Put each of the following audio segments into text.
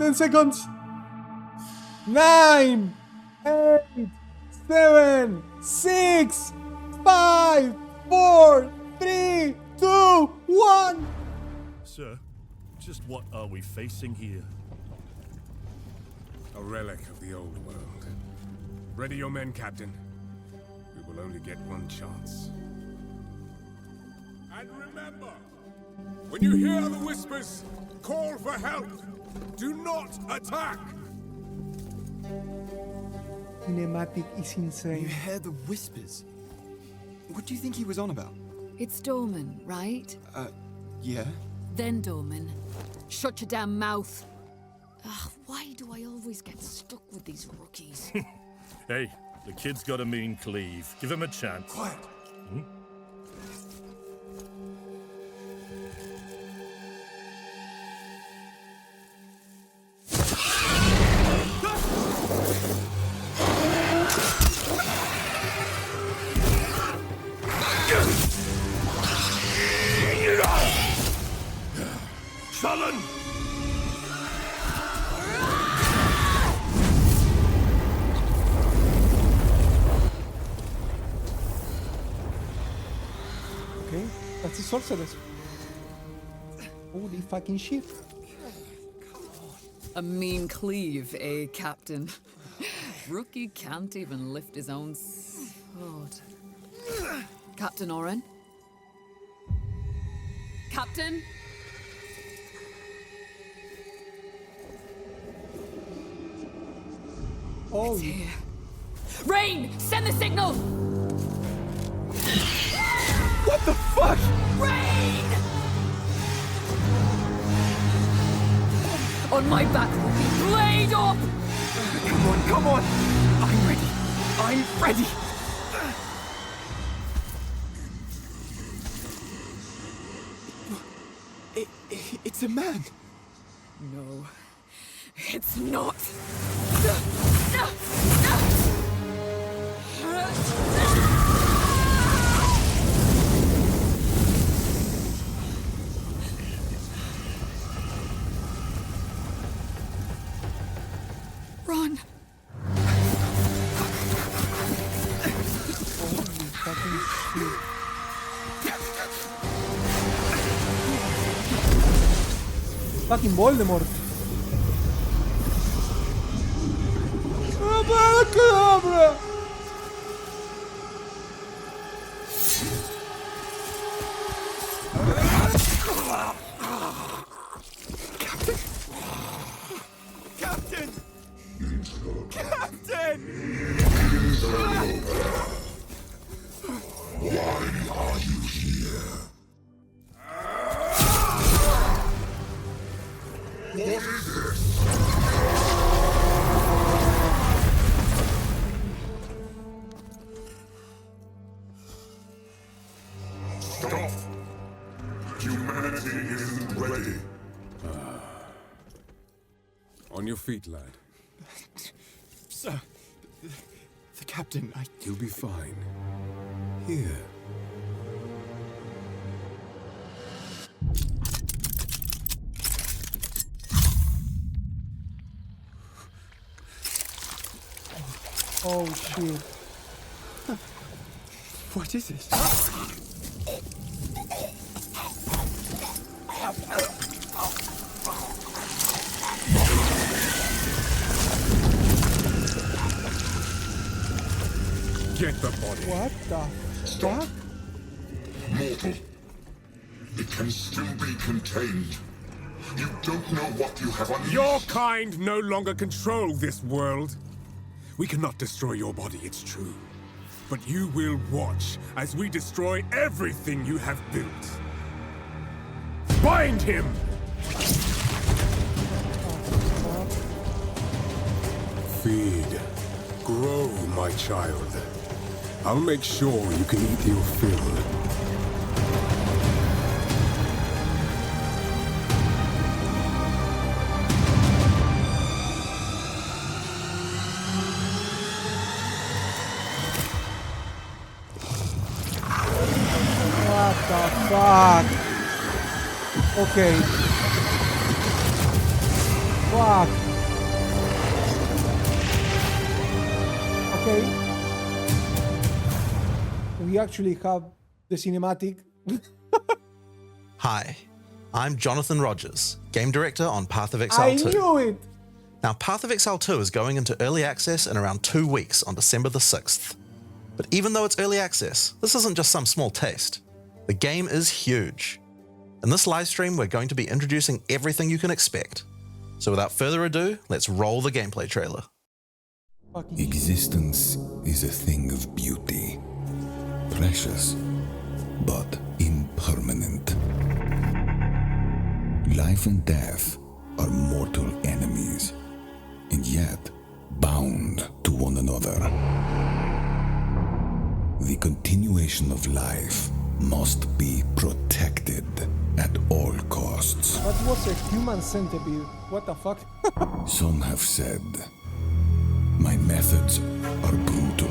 10 seconds. 9, 8, 7, 6, 5, 4, 3, 2, 1. Sir, just what are we facing here? A relic of the old world. Ready your men, Captain. We will only get one chance. And remember, when you hear the whispers, call for help. Do not attack. Cinematic is You insane. hear the whispers? What do you think he was on about? It's Dorman, right? Yeah? Then Dorman. Shut your damn mouth. Ugh, why do I always get stuck with these rookies? Hey, the kid's got a mean cleave. Give him a chance. Quiet. Sullen! Okay, that's the sorceress. Holy fucking shit. A mean cleave, eh, Captain? Rookie can't even lift his own sword. Captain Oren? Captain? Oh, It's here. Rain! Send the signal! What the fuck? Rain! On my back, Rookie! Blade up! Come on, come on! I'm ready! I'm ready! It's a man! No, it's not. Run. holy fucking shit. Fucking Voldemort. Abracadabra! Captain! Captain! Stop! Humanity isn't ready. On your feet, lad. Sir, the captain, You'll be fine. Here. Oh shit. What is this? Get the body. What the fuck? Mortal. It can still be contained. You don't know what you have unleashed. Your kind no longer control this world. We cannot destroy your body, it's true. But you will watch as we destroy everything you have built. Bind him! Feed. Grow, my child. I'll make sure you can eat your fill. What the fuck? Okay. Fuck. Okay. We actually have the cinematic. Hi, I'm Jonathan Rogers, Game Director on Path of I Exile 2. knew it! Now, Path of Exile 2 is going into early access in around 2 weeks on December the 6th. But even though it's early access, this isn't just some small taste. The game is huge. In this live stream, we're going to be introducing everything you can expect. So without further ado, let's roll the gameplay trailer. Fucking Existence is a thing of beauty, precious, but impermanent. Life and death are mortal enemies, and yet bound to one another. The continuation of life must be protected at all costs. That was a human centipede. What the fuck? Some have said my methods are brutal.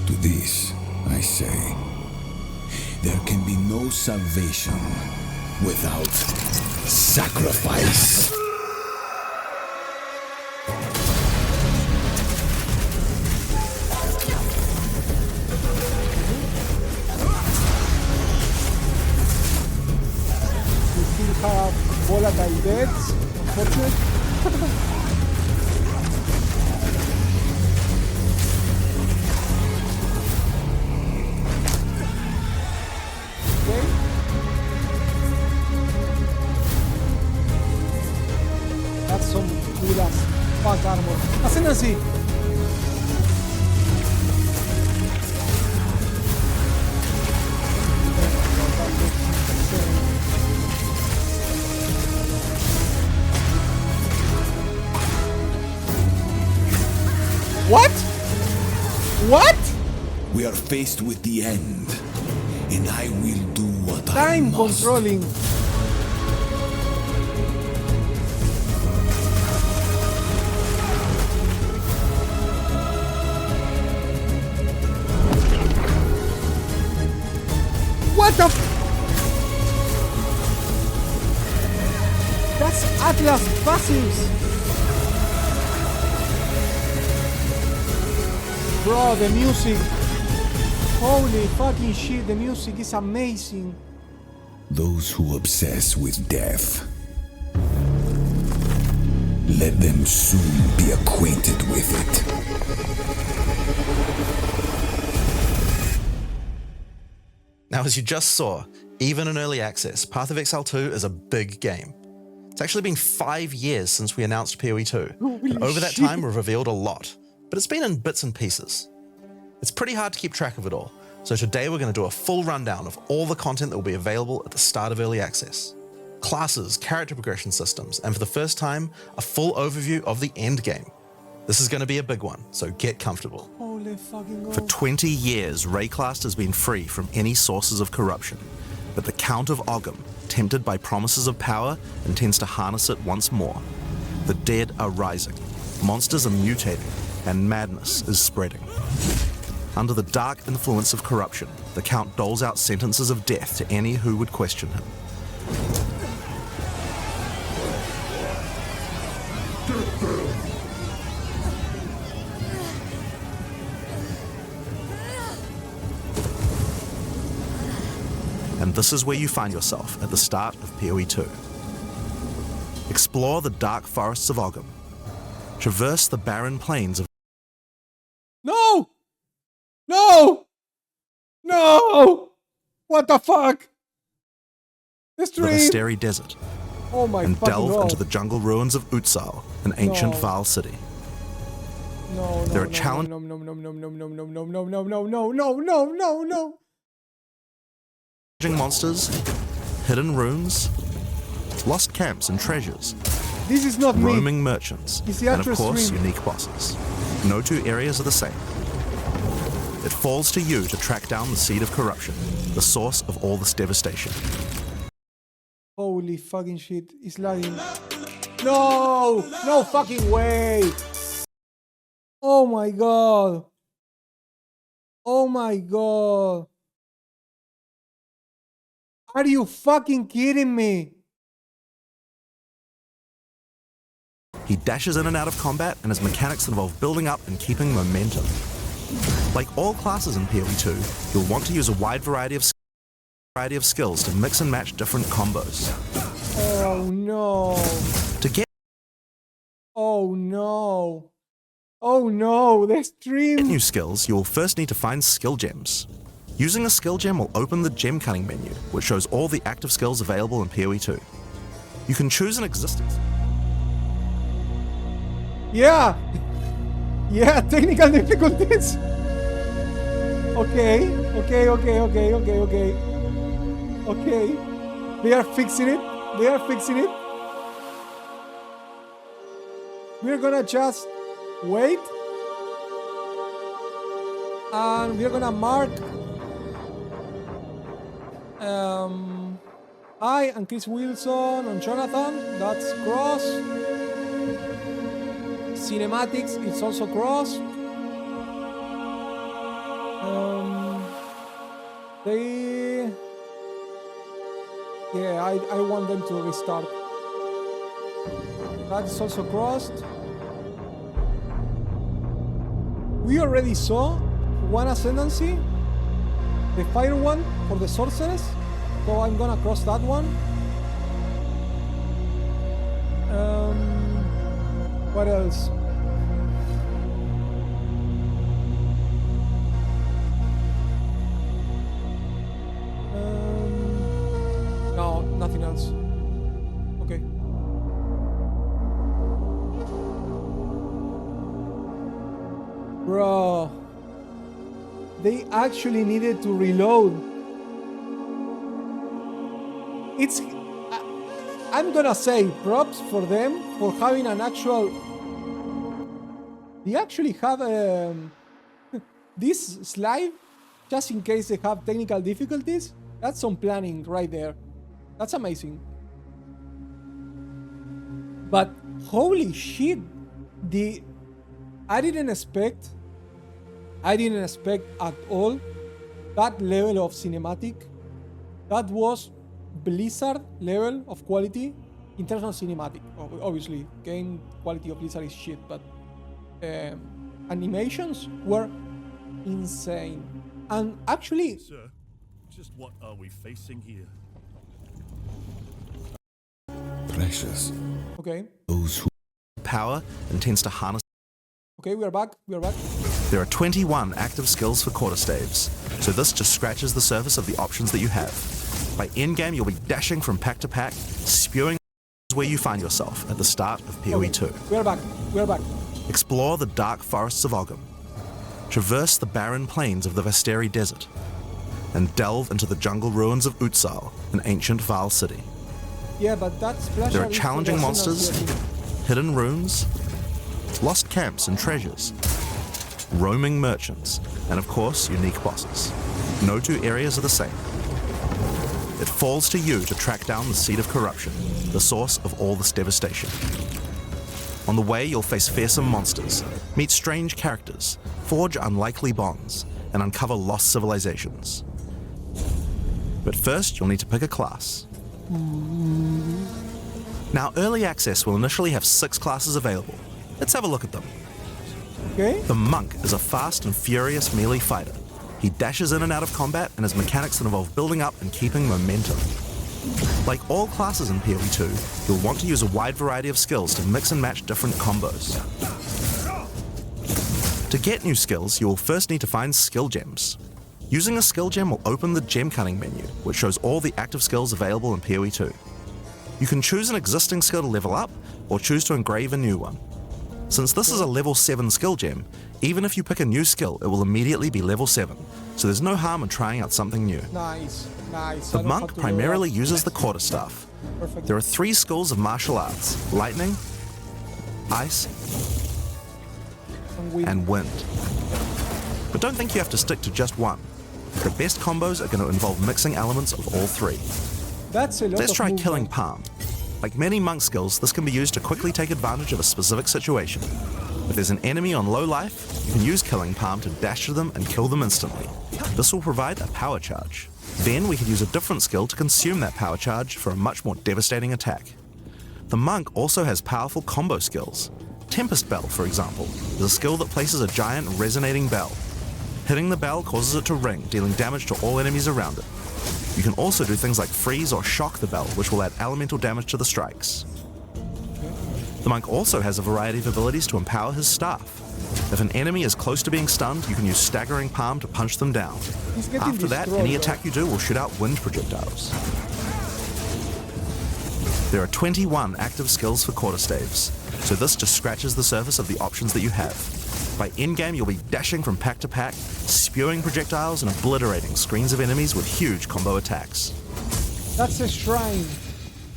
To this, I say, there can be no salvation without sacrifice. We still have volatile deaths, unfortunately. Okay. That's some good ass fuck armor. Ascendancy! What? What? We are faced with the end, and I will do what I Time must. controlling. What the f- That's Atlas passives. Bro, the music. Holy fucking shit, the music is amazing. Those who obsess with death, let them soon be acquainted with it. Now, as you just saw, even in early access, Path of Exile 2 is a big game. It's actually been 5 years since we announced PoE 2, and over that time we've revealed a lot, but it's been in bits and pieces. It's pretty hard to keep track of it all, so today we're going to do a full rundown of all the content that will be available at the start of early access. Classes, character progression systems, and for the first time, a full overview of the Endgame. This is going to be a big one, so get comfortable. Holy fucking god. For 20 years, Rayclast has been free from any sources of corruption, but the Count of Ogham, tempted by promises of power, intends to harness it once more. The dead are rising, monsters are mutating, and madness is spreading. Under the dark influence of corruption, the Count doles out sentences of death to any who would question him. And this is where you find yourself at the start of PoE 2. Explore the dark forests of Ogham. Traverse the barren plains of No! No! No! What the fuck? The the stream! Vesteri Desert, Oh my and fucking delve god. into the jungle ruins of Utsal, an ancient No. Val city. No, no, there are no, challenge- no, no, no, no, no, no, no, no, no, no, no, no, no, no, no, no. Monsters, hidden runes, lost camps and treasures, This is not me. roaming merchants, It's the and of actual course, stream. unique bosses. No two areas are the same. It falls to you to track down the seed of corruption, the source of all this devastation. Holy fucking shit. It's lagging. No! No fucking way! Oh my god. Oh my god. Are you fucking kidding me? He dashes in and out of combat, and his mechanics involve building up and keeping momentum. Like all classes in PoE 2, you'll want to use a wide variety of skills to mix and match different combos. Oh no. To get Oh no. Oh no, the stream. new skills, you will first need to find skill gems. Using a skill gem will open the gem cutting menu, which shows all the active skills available in PoE 2. You can choose an existing. Yeah. Yeah, technical difficulties. Okay. Okay. They are fixing it. We're gonna just wait. And we're gonna mark I and Chris Wilson and Jonathan. That's cross. Cinematics, it's also cross. I want them to restart. That is also crossed. We already saw one Ascendancy, the fire one for the sorceress, so I'm gonna cross that one. What else? No, nothing else. Okay. Bro, they actually needed to reload. I'm gonna say props for them for having an actual. They actually have this slide just in case they have technical difficulties. That's some planning right there. That's amazing. But holy shit, I didn't expect at all that level of cinematic. That was Blizzard level of quality in terms of cinematic. Obviously, game quality of Blizzard is shit, but animations were insane. And actually, Sir, just what are we facing here? Precious. okay, Those who Power and tends to harness. okay, we are back. There are 21 active skills for quarterstaves, so this just scratches the surface of the options that you have. By endgame, you'll be dashing from pack to pack, spewing where you find yourself at the start of PoE 2. We are back. Explore the dark forests of Ogham, traverse the barren plains of the Vesteri Desert, and delve into the jungle ruins of Utsal, an ancient Val city. Yeah, but that's There are challenging monsters, hidden runes, lost camps and treasures, roaming merchants, and of course, unique bosses. No two areas are the same. It falls to you to track down the seed of corruption, the source of all this devastation. On the way, you'll face fearsome monsters, meet strange characters, forge unlikely bonds, and uncover lost civilizations. But first, you'll need to pick a class. Now, Early Access will initially have 6 classes available. Let's have a look at them. Okay. The Monk is a fast and furious melee fighter. He dashes in and out of combat, and his mechanics involve building up and keeping momentum. Like all classes in PoE 2, you'll want to use a wide variety of skills to mix and match different combos. To get new skills, you will first need to find skill gems. Using a skill gem will open the gem cutting menu, which shows all the active skills available in PoE 2. You can choose an existing skill to level up, or choose to engrave a new one. Since this is a level 7 skill gem, even if you pick a new skill, it will immediately be level 7, so there's no harm in trying out something new. Nice. The Monk primarily uses the quarterstaff. Perfect. There are 3 schools of martial arts: lightning, ice, and wind. But don't think you have to stick to just one. The best combos are going to involve mixing elements of all 3. That's a lot Let's of try movement. Killing Palm. Like many monk skills, this can be used to quickly take advantage of a specific situation. If there's an enemy on low life, you can use Killing Palm to dash to them and kill them instantly. This will provide a power charge. Then we could use a different skill to consume that power charge for a much more devastating attack. The monk also has powerful combo skills. Tempest Bell, for example, is a skill that places a giant resonating bell. Hitting the bell causes it to ring, dealing damage to all enemies around it. You can also do things like freeze or shock the bell, which will add elemental damage to the strikes. The monk also has a variety of abilities to empower his staff. If an enemy is close to being stunned, you can use Staggering Palm to punch them down. After that, any attack you do will shoot out wind projectiles. There are 21 active skills for quarterstaves, so this just scratches the surface of the options that you have. By endgame, you'll be dashing from pack to pack, spewing projectiles and obliterating screens of enemies with huge combo attacks. That's a shrine.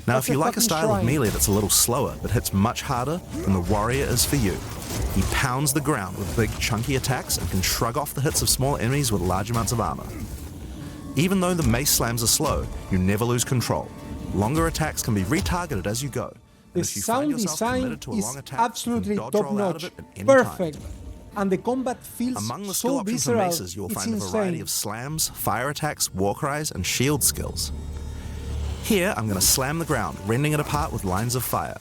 Now, That's if you like a style shrine. of melee that's a little slower but hits much harder, then the warrior is for you. He pounds the ground with big chunky attacks and can shrug off the hits of small enemies with large amounts of armor. Even though the mace slams are slow, you never lose control. Longer attacks can be retargeted as you go. The And if you find sound yourself design committed to a is long attack, you can absolutely dodge top roll out of notch, it at any time. perfect, and the combat feels Among the skill so options for visceral. maces, you will It's find a variety insane. of slams, fire attacks, war cries, and shield skills. Here, I'm going to slam the ground, rending it apart with lines of fire.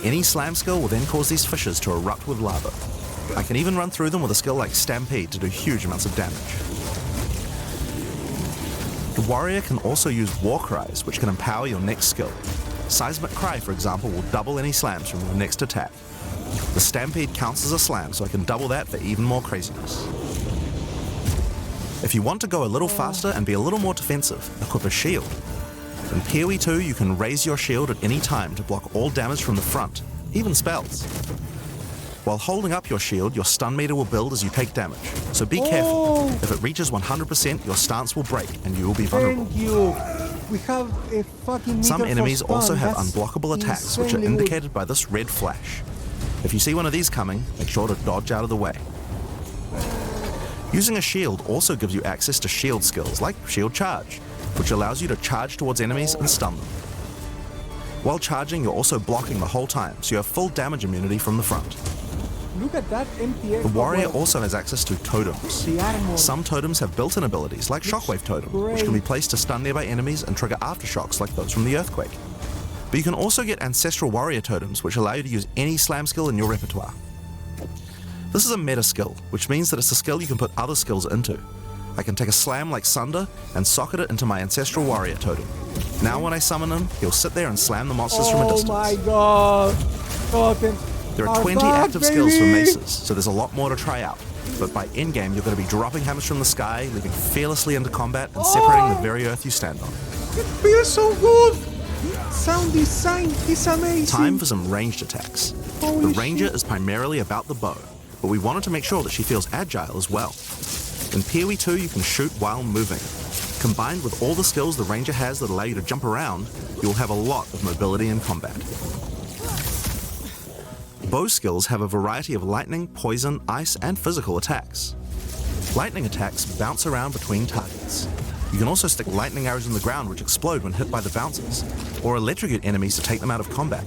Any slam skill will then cause these fissures to erupt with lava. I can even run through them with a skill like Stampede to do huge amounts of damage. The warrior can also use war cries, which can empower your next skill. Seismic Cry, for example, will double any slams from your next attack. The Stampede counts as a slam, so I can double that for even more craziness. If you want to go a little faster and be a little more defensive, equip a shield. In PoE 2, you can raise your shield at any time to block all damage from the front, even spells. While holding up your shield, your stun meter will build as you take damage, so be careful. If it reaches 100%, your stance will break and you will be vulnerable. Thank you. We have a fucking Some meter for enemies stun. also have That's unblockable attacks, which are insanely good. indicated by this red flash. If you see one of these coming, make sure to dodge out of the way. Using a shield also gives you access to shield skills like Shield Charge, which allows you to charge towards enemies and stun them. While charging, you're also blocking the whole time, so you have full damage immunity from the front. Look at that MTX. The warrior also has access to totems. The armor. Some totems have built-in abilities, like Shockwave Totem, which can be great. placed to stun nearby enemies and trigger aftershocks like those from the earthquake. But you can also get Ancestral Warrior Totems, which allow you to use any slam skill in your repertoire. This is a meta skill, which means that it's a skill you can put other skills into. I can take a slam like Sunder and socket it into my Ancestral Warrior Totem. Now when I summon him, he'll sit there and slam the monsters from a Oh distance. my god. Totem. There are 20 back, active skills for baby. maces, so there's a lot more to try out. But by endgame, you're going to be dropping hammers from the sky, leaping fearlessly into combat, and separating the very earth you stand on. It feels so good. Sound design is amazing. Time for some ranged attacks. Holy The ranger shit. is primarily about the bow, but we wanted to make sure that she feels agile as well. In PoE 2, you can shoot while moving. Combined with all the skills the ranger has that allow you to jump around, you'll have a lot of mobility in combat. Bow skills have a variety of lightning, poison, ice, and physical attacks. Lightning attacks bounce around between targets. You can also stick lightning arrows in the ground which explode when hit by the bouncers, or electrocute enemies to take them out of combat.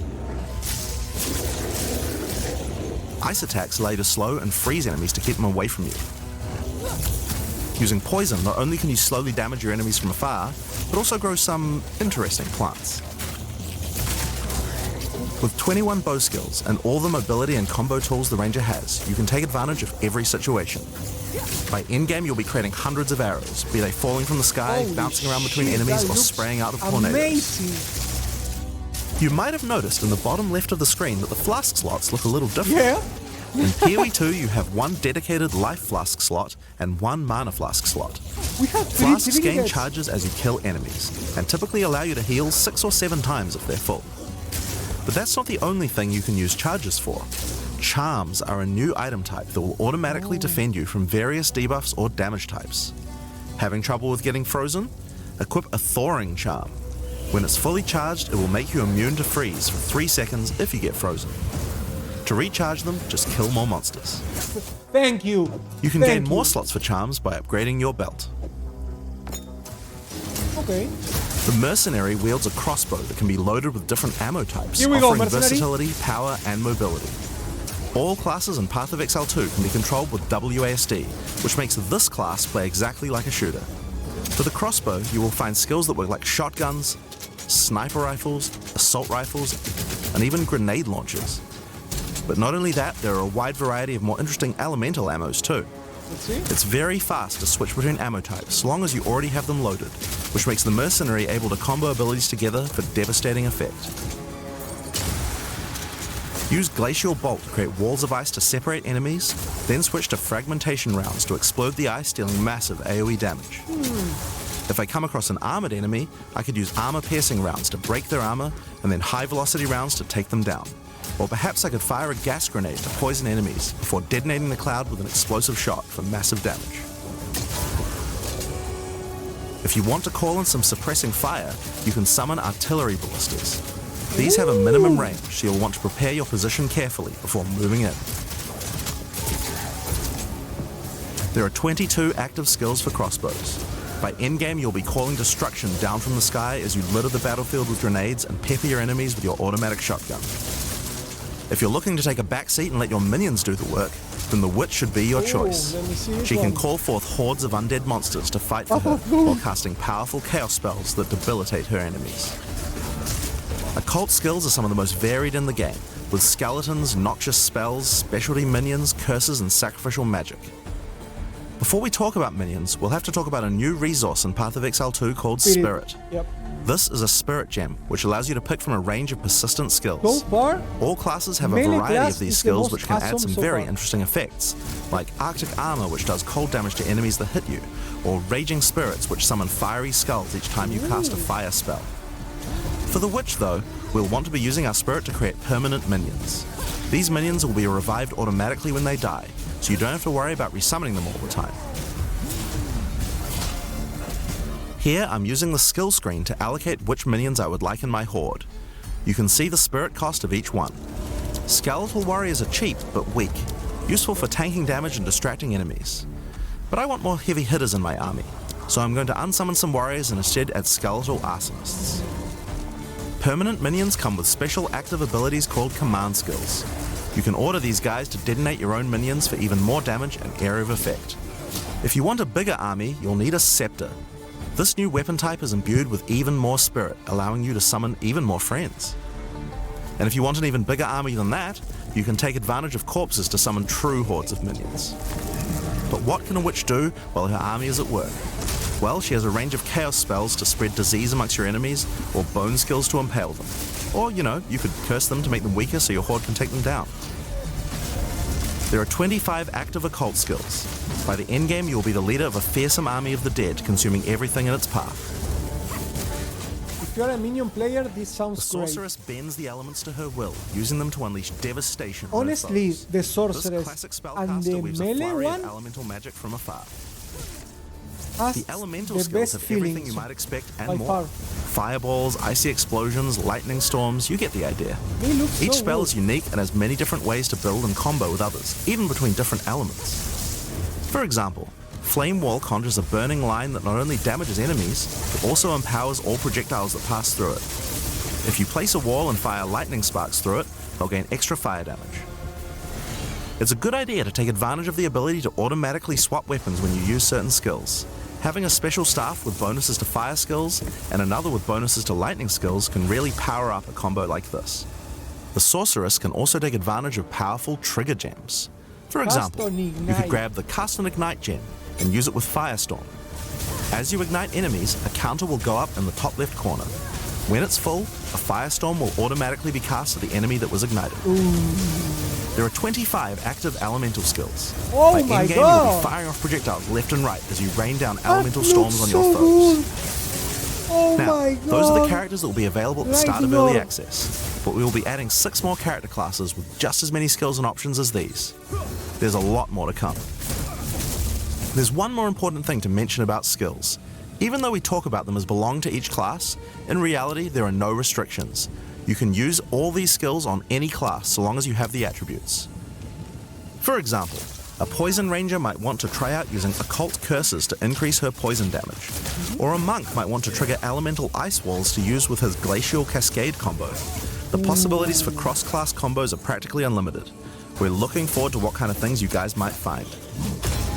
Ice attacks allow you to slow and freeze enemies to keep them away from you. Using poison, not only can you slowly damage your enemies from afar, but also grow some interesting plants. With 21 bow skills and all the mobility and combo tools the ranger has, you can take advantage of every situation. By endgame, you'll be creating hundreds of arrows, be they falling from the sky, Holy bouncing around between shit, enemies, that or looks spraying out of tornadoes. Amazing. You might have noticed in the bottom left of the screen that the flask slots look a little different. Yeah. In PoE 2, you have one dedicated life flask slot and one mana flask slot. We have three Flasks gain trinkets. charges as you kill enemies, and typically allow you to heal 6 or 7 times if they're full. But that's not the only thing you can use charges for. Charms are a new item type that will automatically defend you from various debuffs or damage types. Having trouble with getting frozen? Equip a Thawing Charm. When it's fully charged, it will make you immune to freeze for 3 seconds if you get frozen. To recharge them, just kill more monsters. Thank you. You can Thank gain more you. slots for charms by upgrading your belt. Okay. The Mercenary wields a crossbow that can be loaded with different ammo types, Here we go, offering Mercenary. versatility, power, and mobility. All classes in Path of Exile 2 can be controlled with WASD, which makes this class play exactly like a shooter. For the crossbow, you will find skills that work like shotguns, sniper rifles, assault rifles, and even grenade launchers. But not only that, there are a wide variety of more interesting elemental ammos too. Let's see. It's very fast to switch between ammo types, so long as you already have them loaded, which makes the mercenary able to combo abilities together for devastating effect. Use Glacial Bolt to create walls of ice to separate enemies, then switch to fragmentation rounds to explode the ice, dealing massive AoE damage. If I come across an armored enemy, I could use armor-piercing rounds to break their armor, and then high-velocity rounds to take them down. Or perhaps I could fire a gas grenade to poison enemies before detonating the cloud with an explosive shot for massive damage. If you want to call in some suppressing fire, you can summon artillery ballistas. These have a minimum range, so you'll want to prepare your position carefully before moving in. There are 22 active skills for crossbows. By endgame, you'll be calling destruction down from the sky as you litter the battlefield with grenades and pepper your enemies with your automatic shotgun. If you're looking to take a backseat and let your minions do the work, then the witch should be your choice. Let me see this She can one. call forth hordes of undead monsters to fight for her while casting powerful chaos spells that debilitate her enemies. Occult skills are some of the most varied in the game, with skeletons, noxious spells, specialty minions, curses, and sacrificial magic. Before we talk about minions, we'll have to talk about a new resource in Path of Exile 2 called Spirit. Yep. This is a spirit gem, which allows you to pick from a range of persistent So skills. far, All classes have a melee variety class of these is the skills most which can add awesome some so very far. interesting effects, like Arctic Armor, which does cold damage to enemies that hit you, or Raging Spirits, which summon fiery skulls each time you cast a fire spell. For the Witch, though, we'll want to be using our spirit to create permanent minions. These minions will be revived automatically when they die, so you don't have to worry about resummoning them all the time. Here, I'm using the skill screen to allocate which minions I would like in my horde. You can see the spirit cost of each one. Skeletal warriors are cheap, but weak, useful for tanking damage and distracting enemies. But I want more heavy hitters in my army, so I'm going to unsummon some warriors and instead add skeletal arsonists. Permanent minions come with special active abilities called command skills. You can order these guys to detonate your own minions for even more damage and area of effect. If you want a bigger army, you'll need a scepter. This new weapon type is imbued with even more spirit, allowing you to summon even more friends. And if you want an even bigger army than that, you can take advantage of corpses to summon true hordes of minions. But what can a witch do while her army is at work? Well, she has a range of chaos spells to spread disease amongst your enemies, or bone skills to impale them. Or, you could curse them to make them weaker so your horde can take them down. There are 25 active occult skills. By the endgame, you will be the leader of a fearsome army of the dead, consuming everything in its path. if you're a minion player, this The sounds great. sorceress bends the elements to her will, using them to unleash devastation on her Honestly, foes. the This sorceress classic and spellcaster the weaves a melee flurry one of elemental magic from afar. has The elemental the skills best have everything feelings you might expect and by more. far. Fireballs, icy explosions, lightning storms, you get the idea. They look Each so spell good. is unique and has many different ways to build and combo with others, even between different elements. For example, Flame Wall conjures a burning line that not only damages enemies, but also empowers all projectiles that pass through it. If you place a wall and fire lightning sparks through it, they'll gain extra fire damage. It's a good idea to take advantage of the ability to automatically swap weapons when you use certain skills. Having a special staff with bonuses to fire skills and another with bonuses to lightning skills can really power up a combo like this. The sorceress can also take advantage of powerful trigger gems. For example, Cast on you could Ignite. grab the Cast and Ignite gem and use it with Firestorm. As you ignite enemies, a counter will go up in the top left corner. When it's full, a Firestorm will automatically be cast at the enemy that was ignited. There are 25 active elemental skills. Oh By my endgame, you'll God. be firing off projectiles left and right as you rain down That elemental looks storms on your so foes. good. Oh Now, my god. those are the characters that will be available at the start of Lightning early orb. access, but we will be adding 6 more character classes with just as many skills and options as these. There's a lot more to come. There's one more important thing to mention about skills. Even though we talk about them as belong to each class, in reality there are no restrictions. You can use all these skills on any class so long as you have the attributes. For example, a Poison Ranger might want to try out using Occult Curses to increase her poison damage. Or a Monk might want to trigger Elemental Ice Walls to use with his Glacial Cascade combo. The possibilities for cross-class combos are practically unlimited. We're looking forward to what kind of things you guys might find.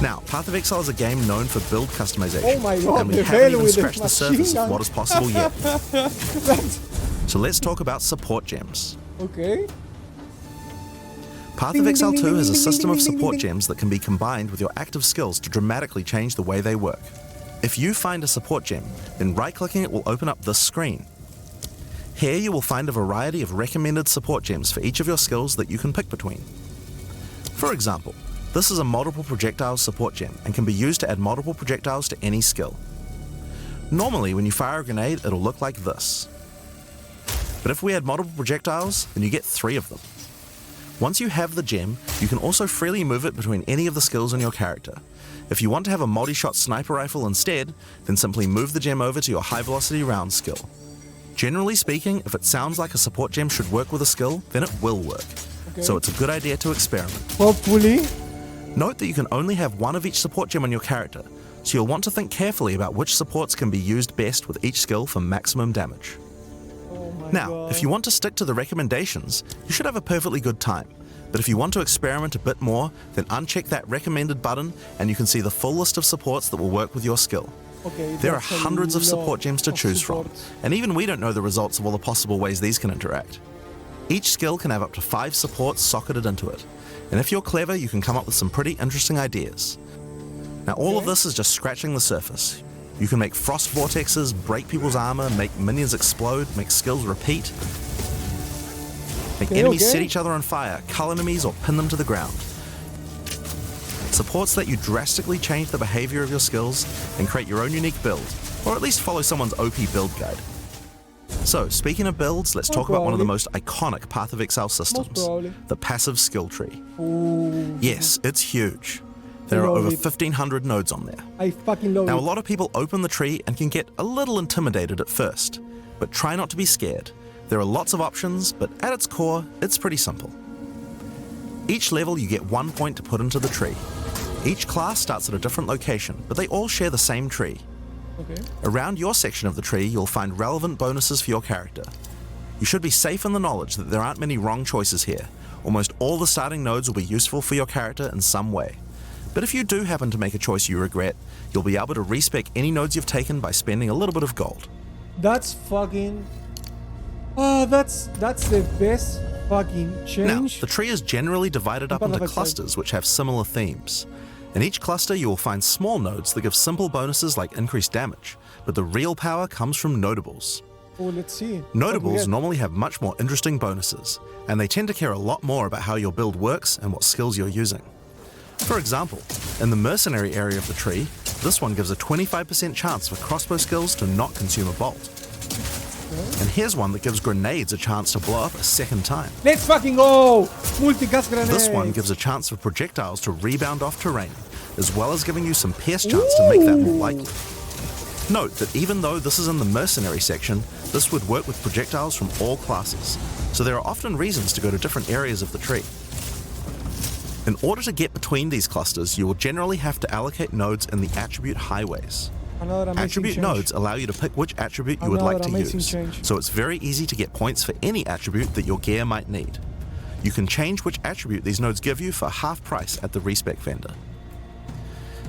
Now, Path of Exile is a game known for build customization, Oh my god, and we the haven't hell even with the scratched the machine surface gun. of what is possible yet. That's- So let's talk about support gems. Okay. Path of Exile 2 has a system of support gems that can be combined with your active skills to dramatically change the way they work. If you find a support gem, then right-clicking it will open up this screen. Here you will find a variety of recommended support gems for each of your skills that you can pick between. For example, this is a multiple projectiles support gem and can be used to add multiple projectiles to any skill. Normally when you fire a grenade it'll look like this. But if we add multiple projectiles, then you get 3 of them. Once you have the gem, you can also freely move it between any of the skills in your character. If you want to have a multi-shot sniper rifle instead, then simply move the gem over to your high velocity round skill. Generally speaking, if it sounds like a support gem should work with a skill, then it will work. Okay. So it's a good idea to experiment. Hopefully. Note that you can only have one of each support gem on your character, so you'll want to think carefully about which supports can be used best with each skill for maximum damage. Oh my Now, God. if you want to stick to the recommendations, you should have a perfectly good time. But if you want to experiment a bit more, then uncheck that recommended button and you can see the full list of supports that will work with your skill. Okay, There are that's a hundreds of support lot gems to of choose supports. from, and even we don't know the results of all the possible ways these can interact. Each skill can have up to 5 supports socketed into it, and if you're clever, you can come up with some pretty interesting ideas. Now, all of this is just scratching the surface. You can make frost vortexes, break people's armor, make minions explode, make skills repeat, make enemies set each other on fire, cull enemies, or pin them to the ground. Supports let you drastically change the behavior of your skills and create your own unique build, or at least follow someone's OP build guide. So, speaking of builds, let's talk about one of the most iconic Path of Exile systems, the passive skill tree. Ooh, Yes, it's huge. There are love over it. 1,500 nodes on there. I fucking love Now, it. a lot of people open the tree and can get a little intimidated at first, but try not to be scared. There are lots of options, but at its core, it's pretty simple. Each level you get 1 point to put into the tree. Each class starts at a different location, but they all share the same tree. Okay. Around your section of the tree, you'll find relevant bonuses for your character. You should be safe in the knowledge that there aren't many wrong choices here. Almost all the starting nodes will be useful for your character in some way. But if you do happen to make a choice you regret, you'll be able to respec any nodes you've taken by spending a little bit of gold. That's fucking... that's the best fucking Now, change. the tree is generally divided up Path of into Exile. clusters which have similar themes. In each cluster you will find small nodes that give simple bonuses like increased damage, but the real power comes from notables. Oh, let's see. Notables normally have much more interesting bonuses, and they tend to care a lot more about how your build works and what skills you're using. For example, in the mercenary area of the tree, this one gives a 25% chance for crossbow skills to not consume a bolt. And here's one that gives grenades a chance to blow up a second time. Let's fucking go! Multicast grenade! This one gives a chance for projectiles to rebound off terrain, as well as giving you some pierce chance to make that more likely. Note that even though this is in the mercenary section, this would work with projectiles from all classes, so there are often reasons to go to different areas of the tree. In order to get between these clusters, you will generally have to allocate nodes in the attribute highways. Another amazing Attribute change. nodes allow you to pick which attribute you would like to Another amazing use, change. so it's very easy to get points for any attribute that your gear might need. You can change which attribute these nodes give you for half price at the respec vendor.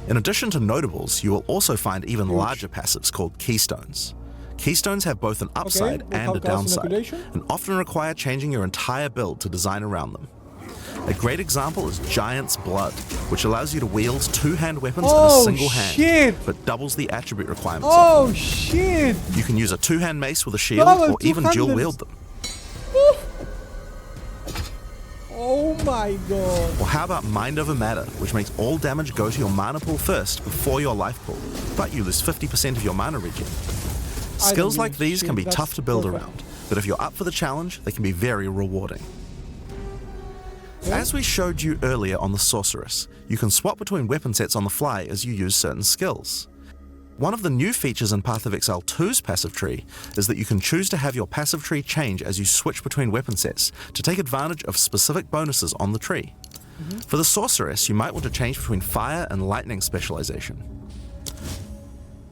In addition to notables, you will also find even larger passives called keystones. Keystones have both an upside with and a Holocaust downside, inoculation. and often require changing your entire build to design around them. A great example is Giant's Blood, which allows you to wield two-hand weapons in a Oh, single hand, shit. but doubles the attribute requirements. Oh shit! You can use a two-hand mace with a shield, Double or even dual two-handed. wield them. Oh my god! Or how about Mind Over Matter, which makes all damage go to your mana pool first before your life pool, but you lose 50% of your mana regen. Skills give like a these shit, can be that's tough to build perfect. around, but if you're up for the challenge, they can be very rewarding. As we showed you earlier on the Sorceress, you can swap between weapon sets on the fly as you use certain skills. One of the new features in Path of Exile 2's passive tree is that you can choose to have your passive tree change as you switch between weapon sets to take advantage of specific bonuses on the tree. For the Sorceress, you might want to change between fire and lightning specialization.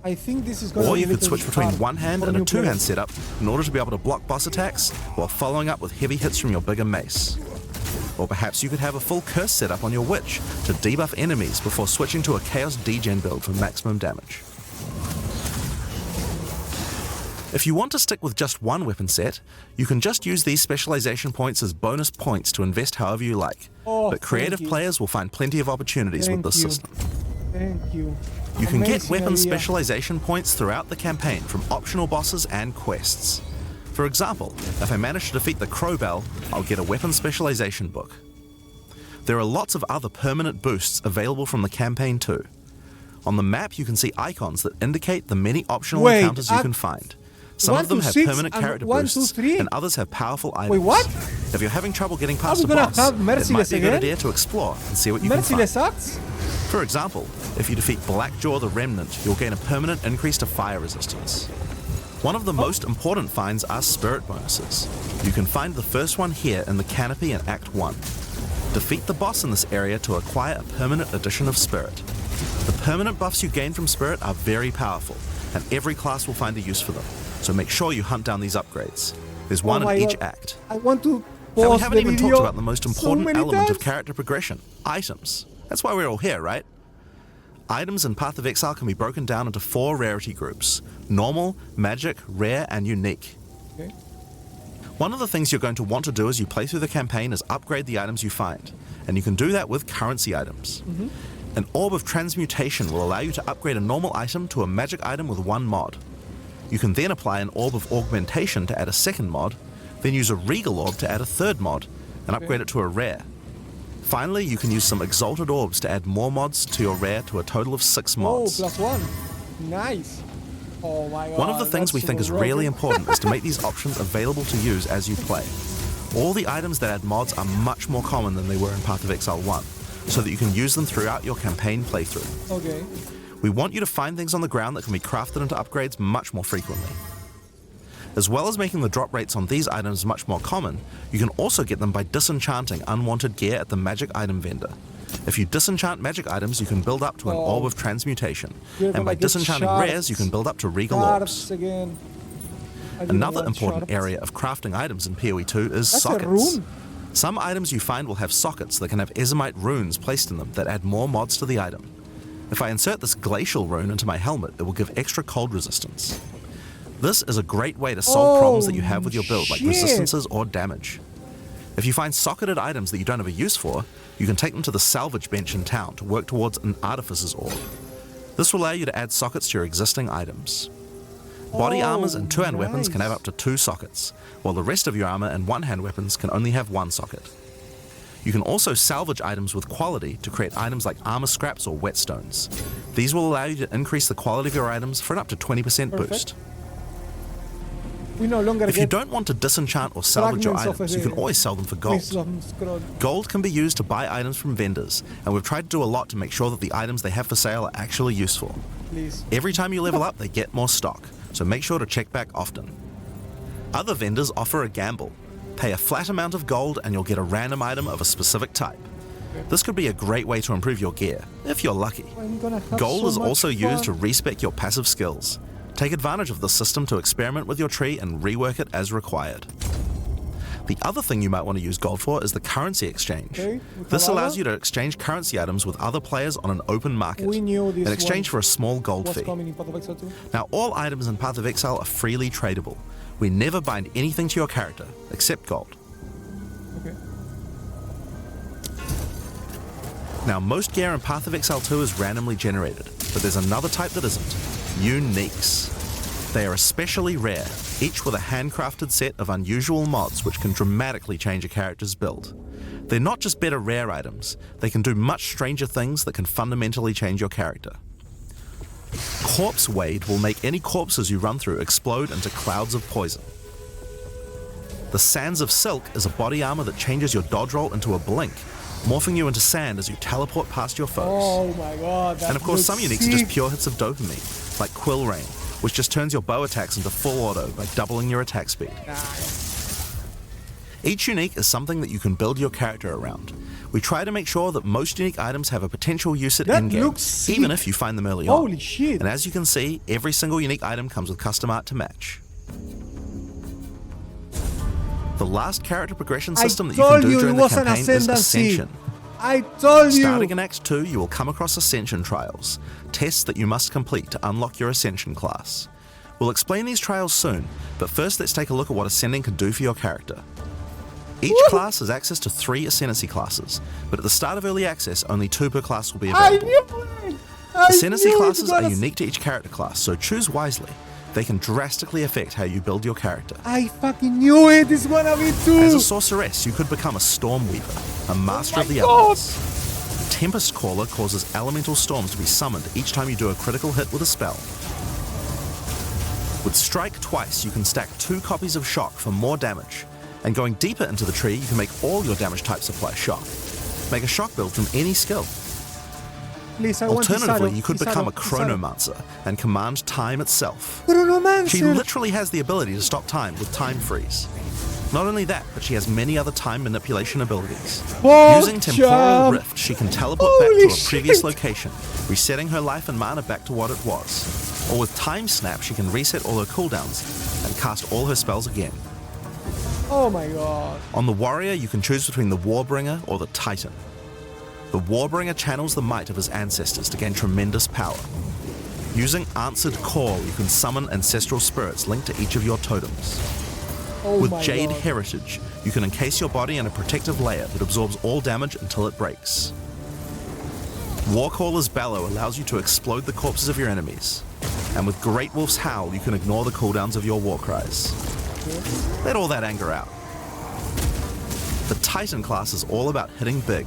I think this is going to Or be you a could little switch bit between hard one hand for and a new two-hand players. setup in order to be able to block boss attacks while following up with heavy hits from your bigger mace. Or perhaps you could have a full curse setup on your witch to debuff enemies before switching to a chaos degen build for maximum damage. If you want to stick with just one weapon set, you can just use these specialization points as bonus points to invest however you like. Oh, But creative thank you. players will find plenty of opportunities Thank with this you. system. Thank you. You can get Amazing weapon idea. specialization points throughout the campaign from optional bosses and quests. For example, if I manage to defeat the Crowbell, I'll get a weapon specialization book. There are lots of other permanent boosts available from the campaign too. On the map, you can see icons that indicate the many optional Wait, encounters you can find. Some 1, of them 2, have 6, permanent and character 1, 2, boosts, 3? and others have powerful items. Wait, what? If you're having trouble getting past we a gonna boss, have it might Merciless be a good again? idea to explore and see what you can find. Merciless Acts? For example, if you defeat Blackjaw the Remnant, you'll gain a permanent increase to fire resistance. One of the most important finds are spirit bonuses. You can find the first one here in the canopy in Act 1. Defeat the boss in this area to acquire a permanent addition of spirit. The permanent buffs you gain from spirit are very powerful, and every class will find a use for them, so make sure you hunt down these upgrades. There's one my in each God. act. I want to Now we pause haven't the even video talked about the most so important many element of times. character progression, items. That's why we're all here, right? Items in Path of Exile can be broken down into 4 rarity groups: normal, magic, rare, and unique. Okay. One of the things you're going to want to do as you play through the campaign is upgrade the items you find, and you can do that with currency items. An Orb of Transmutation will allow you to upgrade a normal item to a magic item with 1 mod. You can then apply an Orb of Augmentation to add a second mod, then use a Regal Orb to add a 3rd mod, and upgrade it to a rare. Finally, you can use some Exalted Orbs to add more mods to your rare to a total of 6 Oh, mods. +1. Nice. Oh my god. One of the things we that's think is super really broken. important is to make these options available to use as you play. All the items that add mods are much more common than they were in Path of Exile 1, so that you can use them throughout your campaign playthrough. Okay. We want you to find things on the ground that can be crafted into upgrades much more frequently. As well as making the drop rates on these items much more common, you can also get them by disenchanting unwanted gear at the magic item vendor. If you disenchant magic items, you can build up to an Orb of Transmutation, You're and gonna by get disenchanting shards. rares, you can build up to Regal Orbs. Shards again. I didn't Another want important shards. area of crafting items in PoE 2 is That's a sockets. rune. Some items you find will have sockets that can have Ezomite runes placed in them that add more mods to the item. If I insert this glacial rune into my helmet, it will give extra cold resistance. This is a great way to solve problems that you have with your build, like shit. resistances or damage. If you find socketed items that you don't have a use for, you can take them to the salvage bench in town to work towards an Artificer's Orb. This will allow you to add sockets to your existing items. Body armors and 2-hand weapons can have up to 2 sockets, while the rest of your armor and 1-hand weapons can only have 1 socket. You can also salvage items with quality to create items like armor scraps or whetstones. These will allow you to increase the quality of your items for an up to 20% Perfect. boost. We no longer If you get don't want to disenchant or salvage your fragments of items, you can always sell them for gold. wisdom scroll. Gold can be used to buy items from vendors, and we've tried to do a lot to make sure that the items they have for sale are actually useful. Please. Every time you level up, they get more stock, so make sure to check back often. Other vendors offer a gamble. Pay a flat amount of gold and you'll get a random item of a specific type. This could be a great way to improve your gear, if you're lucky. I'm gonna have Gold so is much also used to fun. respec your passive skills. Take advantage of this system to experiment with your tree and rework it as required. The other thing you might want to use gold for is the currency exchange. Okay, we This have allows other? you to exchange currency items with other players on an open market We knew this in exchange one for a small gold was fee. coming in Path of Exile 2. Now, all items in Path of Exile are freely tradable. We never bind anything to your character, except gold. Okay. Now, most gear in Path of Exile 2 is randomly generated, but there's another type that isn't: uniques. They are especially rare, each with a handcrafted set of unusual mods which can dramatically change a character's build. They're not just better rare items, they can do much stranger things that can fundamentally change your character. Corpse Wade will make any corpses you run through explode into clouds of poison. The Sands of Silk is a body armor that changes your dodge roll into a blink, morphing you into sand as you teleport past your foes. Oh my god. That And of course, some looks uniques are just sick. pure hits of dopamine, like Quill Rain, which just turns your bow attacks into full auto by doubling your attack speed. Each unique is something that you can build your character around. We try to make sure that most unique items have a potential use at That endgame, looks sick. even if you find them early on. Holy shit. And as you can see, every single unique item comes with custom art to match. The last character progression system that you can told do you it during the was an campaign is Ascendancy. Ascension. I told you. Starting in Act 2, you will come across Ascension trials, tests that you must complete to unlock your Ascension class. We'll explain these trials soon, but first let's take a look at what Ascending can do for your character. Each class has access to 3 Ascendancy classes, but at the start of early access, only 2 per class will be I available. knew it! I Ascendancy knew it, classes are guys. unique to each character class, so choose wisely. They can drastically affect how you build your character. I fucking knew it! It's gonna be 2! As a sorceress, you could become a Storm Weaver, a master of the God. elements. Tempest Caller causes elemental storms to be summoned each time you do a critical hit with a spell. With Strike twice, you can stack 2 copies of Shock for more damage. And going deeper into the tree, you can make all your damage types apply Shock. Make a Shock build from any skill. Please, I want Alternatively, Cesaro, you could Cesaro, become a Cesaro. Chronomancer and command time itself. Chronomancer! She literally has the ability to stop time with Time Freeze. Not only that, but she has many other time manipulation abilities. Fuck Using Temporal jam. Rift, she can teleport back Holy to a previous shit. location, resetting her life and mana back to what it was. Or with Time Snap, she can reset all her cooldowns and cast all her spells again. Oh my god. On the Warrior, you can choose between the Warbringer or the Titan. The Warbringer channels the might of his ancestors to gain tremendous power. Using Answered Call, you can summon ancestral spirits linked to each of your totems. Oh With my Jade god. Heritage, you can encase your body in a protective layer that absorbs all damage until it breaks. Warcaller's Bellow allows you to explode the corpses of your enemies. And with Great Wolf's Howl, you can ignore the cooldowns of your war cries. Let all that anger out. The Titan class is all about hitting big.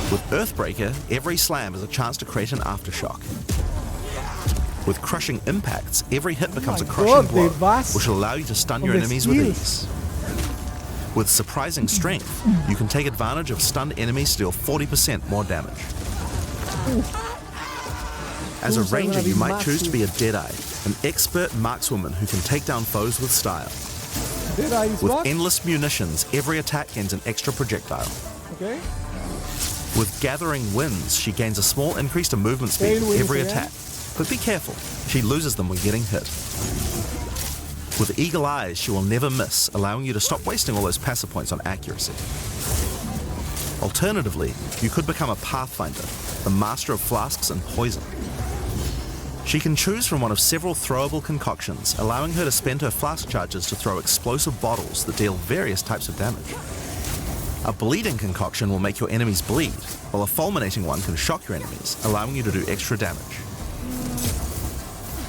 With Earthbreaker, every slam is a chance to create an aftershock. With Crushing Impacts, every hit becomes a my crushing God, blow, the vast which will allow you to stun your the enemies with skills. ease. With Surprising Strength, you can take advantage of stunned enemies to deal 40% more damage. As a Those are ranger, gonna be you might choose to massive. be a Deadeye, an expert markswoman who can take down foes with style. Dead Eye is With what? endless munitions, every attack gains an extra projectile. Okay. With Gathering Winds, she gains a small increase to movement speed Tailwinds every again? attack. But be careful, she loses them when getting hit. With Eagle Eyes, she will never miss, allowing you to stop wasting all those passive points on accuracy. Alternatively, you could become a Pathfinder, the master of flasks and poison. She can choose from one of several throwable concoctions, allowing her to spend her flask charges to throw explosive bottles that deal various types of damage. A bleeding concoction will make your enemies bleed, while a fulminating one can shock your enemies, allowing you to do extra damage.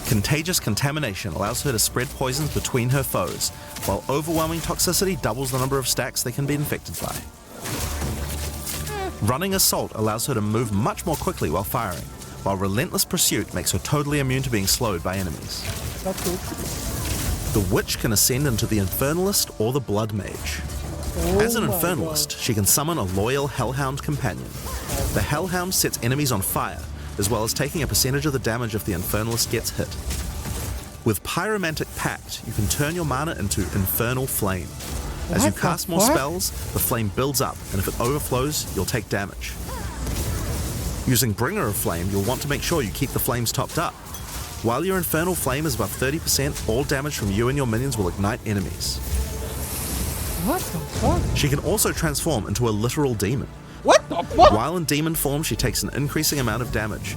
Contagious Contamination allows her to spread poisons between her foes, while Overwhelming Toxicity doubles the number of stacks they can be infected by. Running Assault allows her to move much more quickly while firing, while Relentless Pursuit makes her totally immune to being slowed by enemies. That's good. The Witch can ascend into the Infernalist or the Blood Mage. Oh As an my Infernalist, God. she can summon a loyal Hellhound companion. The Hellhound sets enemies on fire, as well as taking a percentage of the damage if the Infernalist gets hit. With Pyromantic Pact, you can turn your mana into Infernal Flame. As you What the cast more fuck? spells, the flame builds up, and if it overflows, you'll take damage. Using Bringer of Flame, you'll want to make sure you keep the flames topped up. While your Infernal Flame is above 30%, all damage from you and your minions will ignite enemies. What the fuck? She can also transform into a literal demon. What the fuck? While in demon form, she takes an increasing amount of damage,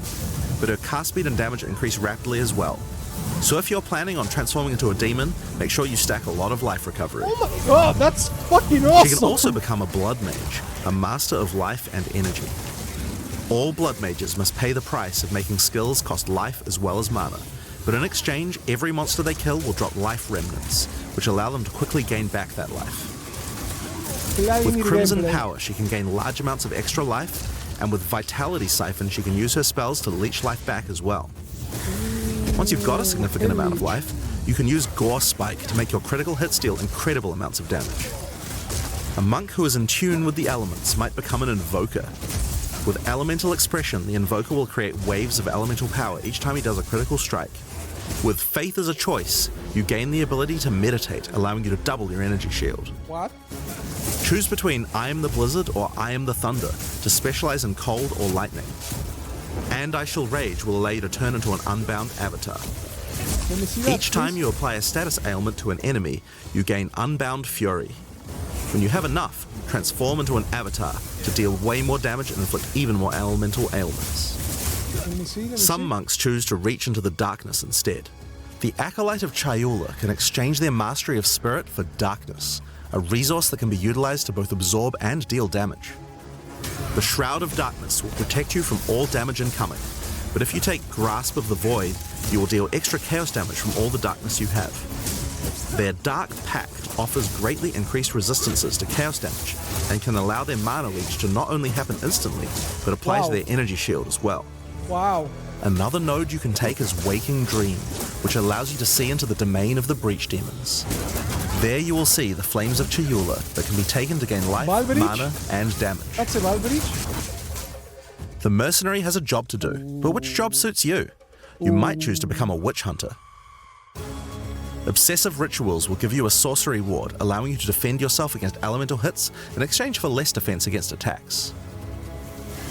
but her cast speed and damage increase rapidly as well. So if you're planning on transforming into a demon, make sure you stack a lot of life recovery. Oh my god, that's fucking awesome! She can also become a Blood Mage, a master of life and energy. All Blood Mages must pay the price of making skills cost life as well as mana, but in exchange, every monster they kill will drop life remnants, which allow them to quickly gain back that life. With Crimson Power, she can gain large amounts of extra life, and with Vitality Siphon, she can use her spells to leech life back as well. Once you've got a significant amount of life, you can use Gore Spike to make your critical hits deal incredible amounts of damage. A monk who is in tune with the elements might become an Invoker. With Elemental Expression, the Invoker will create waves of elemental power each time he does a critical strike. With Faith as a choice, you gain the ability to meditate, allowing you to double your energy shield. What? Choose between I am the Blizzard or I am the Thunder to specialize in cold or lightning. And I Shall Rage will allow you to turn into an unbound avatar. Let me see that, Each time please. you apply a status ailment to an enemy, you gain Unbound Fury. When you have enough, transform into an avatar to deal way more damage and inflict even more elemental ailments. Let me see, let me Some see. monks choose to reach into the darkness instead. The Acolyte of Chayula can exchange their mastery of spirit for darkness, a resource that can be utilized to both absorb and deal damage. The Shroud of Darkness will protect you from all damage incoming, but if you take Grasp of the Void, you will deal extra chaos damage from all the darkness you have. Their Dark Pact offers greatly increased resistances to chaos damage and can allow their mana leech to not only happen instantly, but apply to their energy shield as well. Wow. Another node you can take is Waking Dream, which allows you to see into the domain of the Breach Demons. There you will see the Flames of Chayula that can be taken to gain life, mana, and damage. That's a Valbreach? The Mercenary has a job to do, but which job suits you? You might choose to become a Witch Hunter. Obsessive Rituals will give you a sorcery ward, allowing you to defend yourself against elemental hits in exchange for less defense against attacks.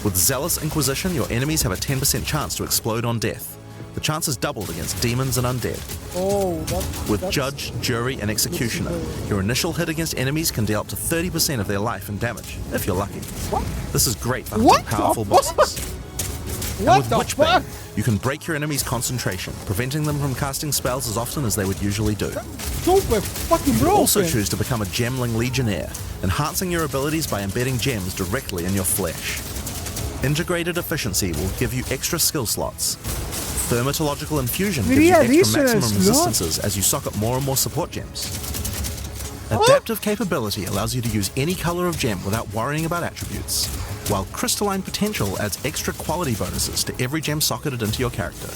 With Zealous Inquisition, your enemies have a 10% chance to explode on death. The chance is doubled against demons and undead. Oh, With that's Judge, Jury, and Executioner, your initial hit against enemies can deal up to 30% of their life and damage, if you're lucky. What? This is great for What hunting powerful the fuck? bosses. What And with the Witchbane, fuck? you can break your enemy's concentration, preventing them from casting spells as often as they would usually do. Super fucking You broken. also choose to become a Gemling Legionnaire, enhancing your abilities by embedding gems directly in your flesh. Integrated Efficiency will give you extra skill slots. Thermatological Infusion gives you extra maximum resistances as you sock up more and more support gems. Adaptive Capability allows you to use any color of gem without worrying about attributes, while Crystalline Potential adds extra quality bonuses to every gem socketed into your character.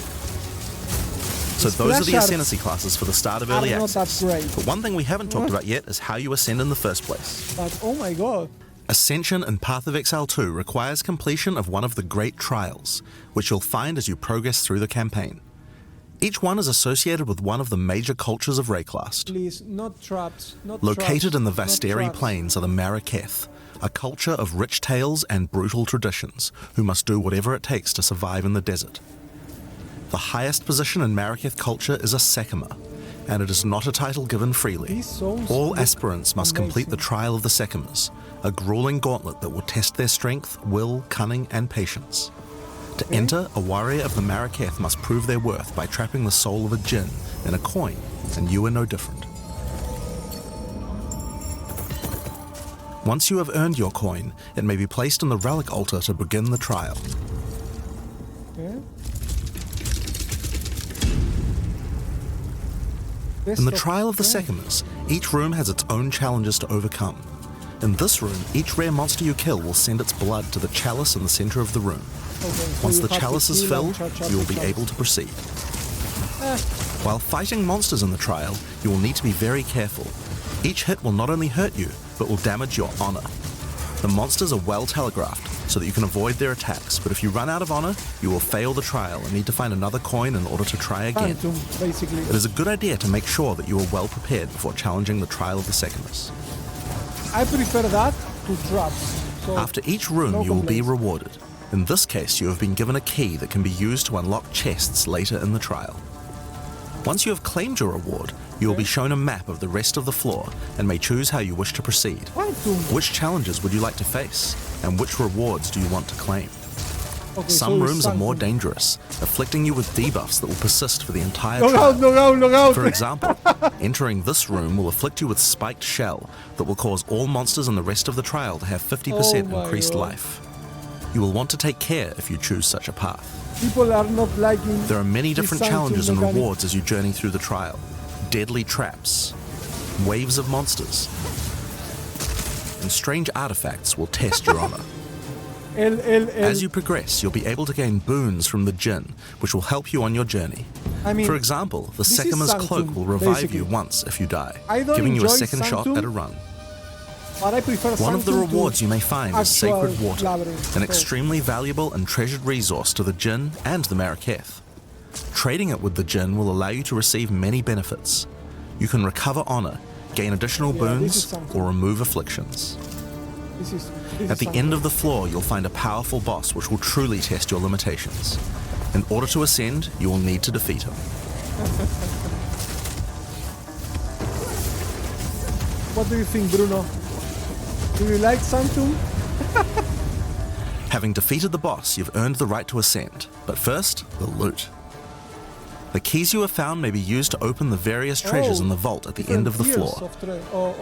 So those are the Ascendancy classes for the start of Early not that Access. great. But one thing we haven't talked about yet is how you ascend in the first place. But oh my god. Ascension in Path of Exile 2 requires completion of one of the Great Trials, which you'll find as you progress through the campaign. Each one is associated with one of the major cultures of Rayclast. Please, not traps. Not Located traps, in the not Vasteri traps. Plains are the Maraketh, a culture of rich tales and brutal traditions, who must do whatever it takes to survive in the desert. The highest position in Maraketh culture is a Sekima, and it is not a title given freely. These songs All look aspirants must complete the amazing. Trial of the Sekimas, a grueling gauntlet that will test their strength, will, cunning, and patience. To enter, a warrior of the Maraketh must prove their worth by trapping the soul of a djinn in a coin, and you are no different. Once you have earned your coin, it may be placed on the relic altar to begin the trial. Okay. In the Best Trial of the friends. Sekimas, each room has its own challenges to overcome. In this room, each rare monster you kill will send its blood to the chalice in the center of the room. Okay, so Once you the have to chalice is heal and filled, charge up you will the be chalice. able to proceed. While fighting monsters in the trial, you will need to be very careful. Each hit will not only hurt you, but will damage your honor. The monsters are well telegraphed, so that you can avoid their attacks, but if you run out of honor, you will fail the trial and need to find another coin in order to try again. Phantom, basically. It is a good idea to make sure that you are well prepared before challenging the Trial of the Sekimas. I prefer that to traps. So After each room, no you will be complaints. rewarded. In this case, you have been given a key that can be used to unlock chests later in the trial. Once you have claimed your reward, you will be shown a map of the rest of the floor and may choose how you wish to proceed. Phantom. Which challenges would you like to face, and which rewards do you want to claim? Okay, Some so rooms are more Phantom. dangerous, afflicting you with debuffs that will persist for the entire Look trial. out, look out, look out! For example, entering this room will afflict you with Spiked Shell that will cause all monsters in the rest of the trial to have 50% Oh my increased God. life. You will want to take care if you choose such a path. People are not liking. There are many this different Phantom challenges and mechanic. rewards as you journey through the trial. Deadly traps, waves of monsters, and strange artifacts will test your honor. As you progress, you'll be able to gain boons from the Jinn, which will help you on your journey. I mean, For example, the this is Sekima's Sanctum, cloak will revive basically. you once if you die, I don't giving you a enjoy second shot Sanctum, at a run. but I prefer One of the Sanctum to rewards you may find is actual Sacred Water, Labyrinth. an So, extremely valuable and treasured resource to the Jinn and the Maraketh. Trading it with the Jinn will allow you to receive many benefits. You can recover honor, gain additional Yeah, this is boons, Sanctum. or remove afflictions. this At the is end of the floor, you'll find a powerful boss which will truly test your limitations. In order to ascend, you will need to defeat him. What do you think, Bruno? Do you like Sanctum? Having defeated the boss, you've earned the right to ascend. But first, the loot. The keys you have found may be used to open the various treasures in the vault at the end of the floor.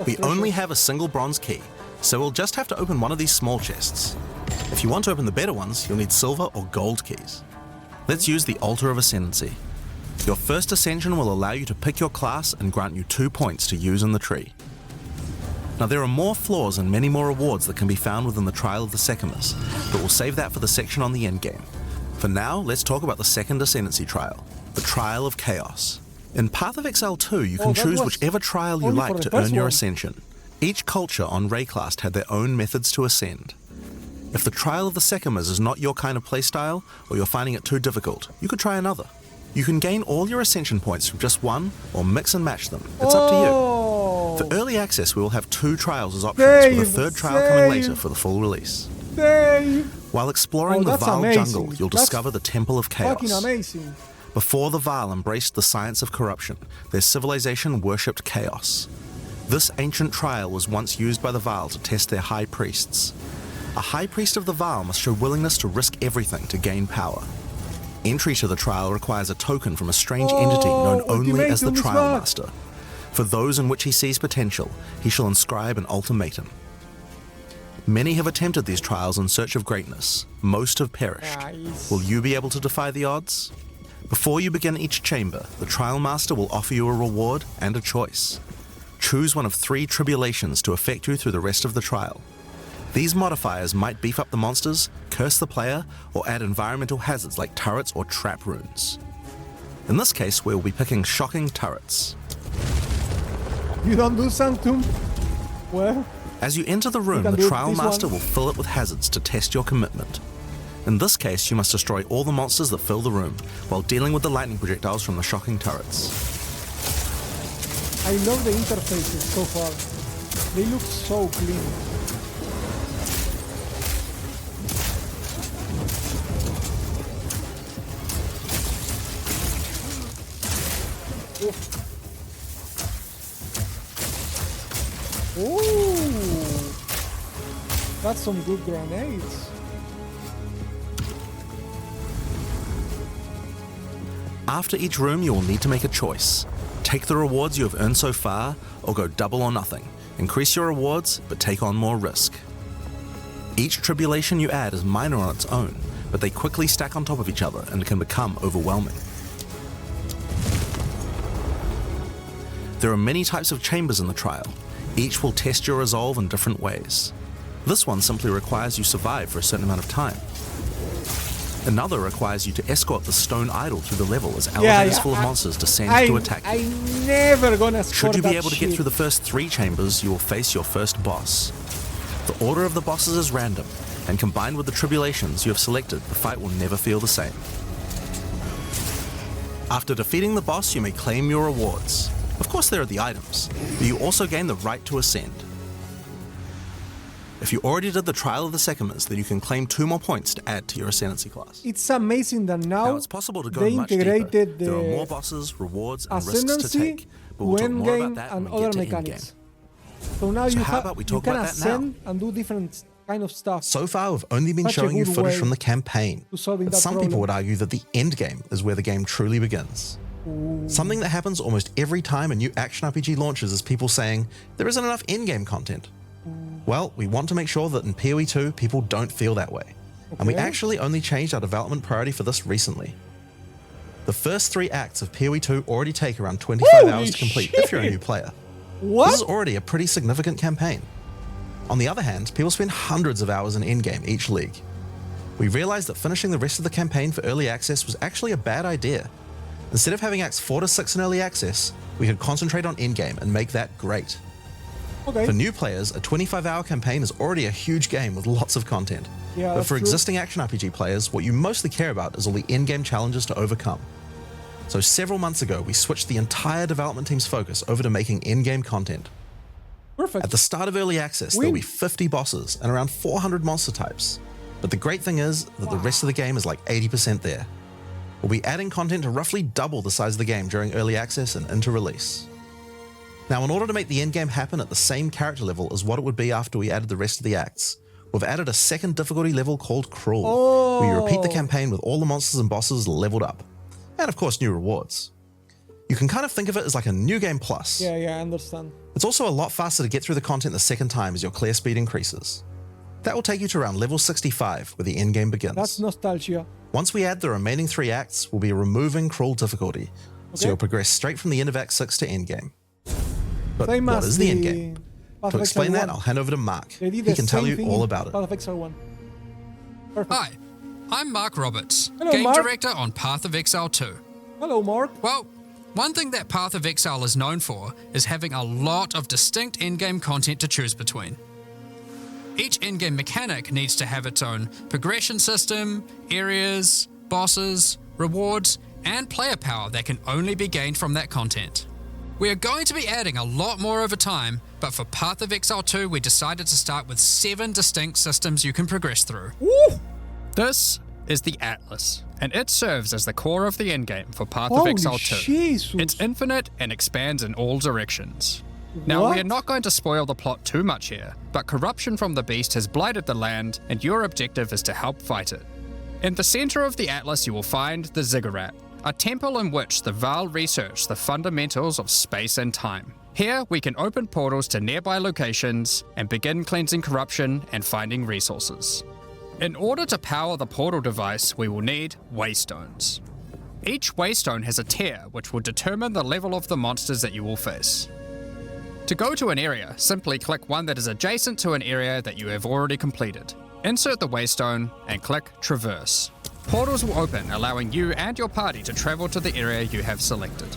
We only have a single bronze key, so we'll just have to open one of these small chests. If you want to open the better ones, you'll need silver or gold keys. Let's use the Altar of Ascendancy. Your first ascension will allow you to pick your class and grant you 2 points to use in the tree. Now there are more floors and many more rewards that can be found within the Trial of the Sekimas, but we'll save that for the section on the endgame. For now, let's talk about the second Ascendancy trial, the Trial of Chaos. In Path of Exile 2, you can choose whichever trial you like to earn your ascension. Each culture on Rayclast had their own methods to ascend. If the Trial of the Sekimas is not your kind of playstyle, or you're finding it too difficult, you could try another. You can gain all your ascension points from just one, or mix and match them. It's up to you. For early access, we will have 2 trials as options, with a third trial coming later for the full release. While exploring the Vaal jungle, you'll discover the Temple of Chaos. Fucking amazing. Before the Vaal embraced the science of corruption, their civilization worshipped chaos. This ancient trial was once used by the Vaal to test their high priests. A high priest of the Vaal must show willingness to risk everything to gain power. Entry to the trial requires a token from a strange entity known only as the Trial Master. For those in which he sees potential, he shall inscribe an ultimatum. Many have attempted these trials in search of greatness. Most have perished. Will you be able to defy the odds? Before you begin each chamber, the Trial Master will offer you a reward and a choice. Choose one of 3 tribulations to affect you through the rest of the trial. These modifiers might beef up the monsters, curse the player, or add environmental hazards like turrets or trap runes. In this case, we'll be picking shocking turrets. You don't do Sanctum? Well, as you enter the room, the Trial Master will fill it with hazards to test your commitment. In this case, you must destroy all the monsters that fill the room, while dealing with the lightning projectiles from the shocking turrets. I love the interfaces so far. They look so clean. Ooh, that's some good grenades. After each room, you will need to make a choice. Take the rewards you have earned so far, or go double or nothing. Increase your rewards, but take on more risk. Each tribulation you add is minor on its own, but they quickly stack on top of each other and can become overwhelming. There are many types of chambers in the trial. Each will test your resolve in different ways. This one simply requires you survive for a certain amount of time. Another requires you to escort the stone idol through the level as elevators full of monsters descend to attack you. I'm never gonna escort. Should you be able to get through the first 3 chambers, you will face your first boss. The order of the bosses is random, and combined with the tribulations you have selected, the fight will never feel the same. After defeating the boss, you may claim your rewards. Of course there are the items, but you also gain the right to ascend. If you already did the Trial of the Sekimas, then you can claim 2 more points to add to your Ascendancy class. It's amazing that now it's possible to go they much deeper. integrated the There are more bosses, rewards, and risks to Ascendancy take, but we'll talk more about Endgame that and when we get other to mechanics. Endgame. So now So you, how about we talk you can about that ascend now? and do different kind of stuff. So far, we've only been Such a showing you good footage way from the campaign, to solving but that some problem. people would argue that the endgame is where the game truly begins. Something that happens almost every time a new action RPG launches is people saying, there isn't enough endgame content. Well, we want to make sure that in PoE 2, people don't feel that way. And we actually only changed our development priority for this recently. The first 3 acts of PoE 2 already take around 25 hours to complete if you're a new player. What? This is already a pretty significant campaign. On the other hand, people spend hundreds of hours in endgame each league. We realized that finishing the rest of the campaign for early access was actually a bad idea. Instead of having acts 4 to 6 in early access, we could concentrate on endgame and make that great. Okay. For new players, a 25-hour campaign is already a huge game with lots of content. Yeah, but that's for true. existing action RPG players, what you mostly care about is all the endgame challenges to overcome. So several months ago, we switched the entire development team's focus over to making endgame content. Perfect. At the start of early access, there'll be 50 bosses and around 400 monster types. But the great thing is that the rest of the game is like 80% there. We'll be adding content to roughly double the size of the game during early access and into release. Now, in order to make the endgame happen at the same character level as what it would be after we added the rest of the acts, we've added a second difficulty level called Cruel, where you repeat the campaign with all the monsters and bosses leveled up. and of course new rewards. You can kind of think of it as like a new game plus. Yeah, I understand. It's also a lot faster to get through the content the second time as your clear speed increases. That will take you to around level 65 where the endgame begins. That's nostalgia. Once we add the remaining 3 acts, we'll be removing cruel difficulty, so Okay. you'll progress straight from the end of Act 6 to endgame. But Same what as is the endgame? Path To of explain Exile that, 1. I'll hand over to Mark. They did He the can tell same you thing all in about it. Path of Exile 1. Perfect. Hi, I'm Mark Roberts, Hello, Game Mark. Director on Path of Exile 2. Hello, Mark. Well, one thing that Path of Exile is known for is having a lot of distinct endgame content to choose between. Each endgame mechanic needs to have its own progression system, areas, bosses, rewards, and player power that can only be gained from that content. We are going to be adding a lot more over time, but for Path of Exile 2 we decided to start with 7 distinct systems you can progress through. Woo! This is the Atlas, and it serves as the core of the endgame for Path of Holy Exile 2. Jesus. It's infinite and expands in all directions. Now, What? we are not going to spoil the plot too much here, but corruption from the beast has blighted the land, and your objective is to help fight it. In the center of the Atlas, you will find the Ziggurat, a temple in which the Val research the fundamentals of space and time. Here, we can open portals to nearby locations and begin cleansing corruption and finding resources. In order to power the portal device, we will need waystones. Each waystone has a tier which will determine the level of the monsters that you will face. To go to an area, simply click one that is adjacent to an area that you have already completed. Insert the waystone and click Traverse. Portals will open, allowing you and your party to travel to the area you have selected.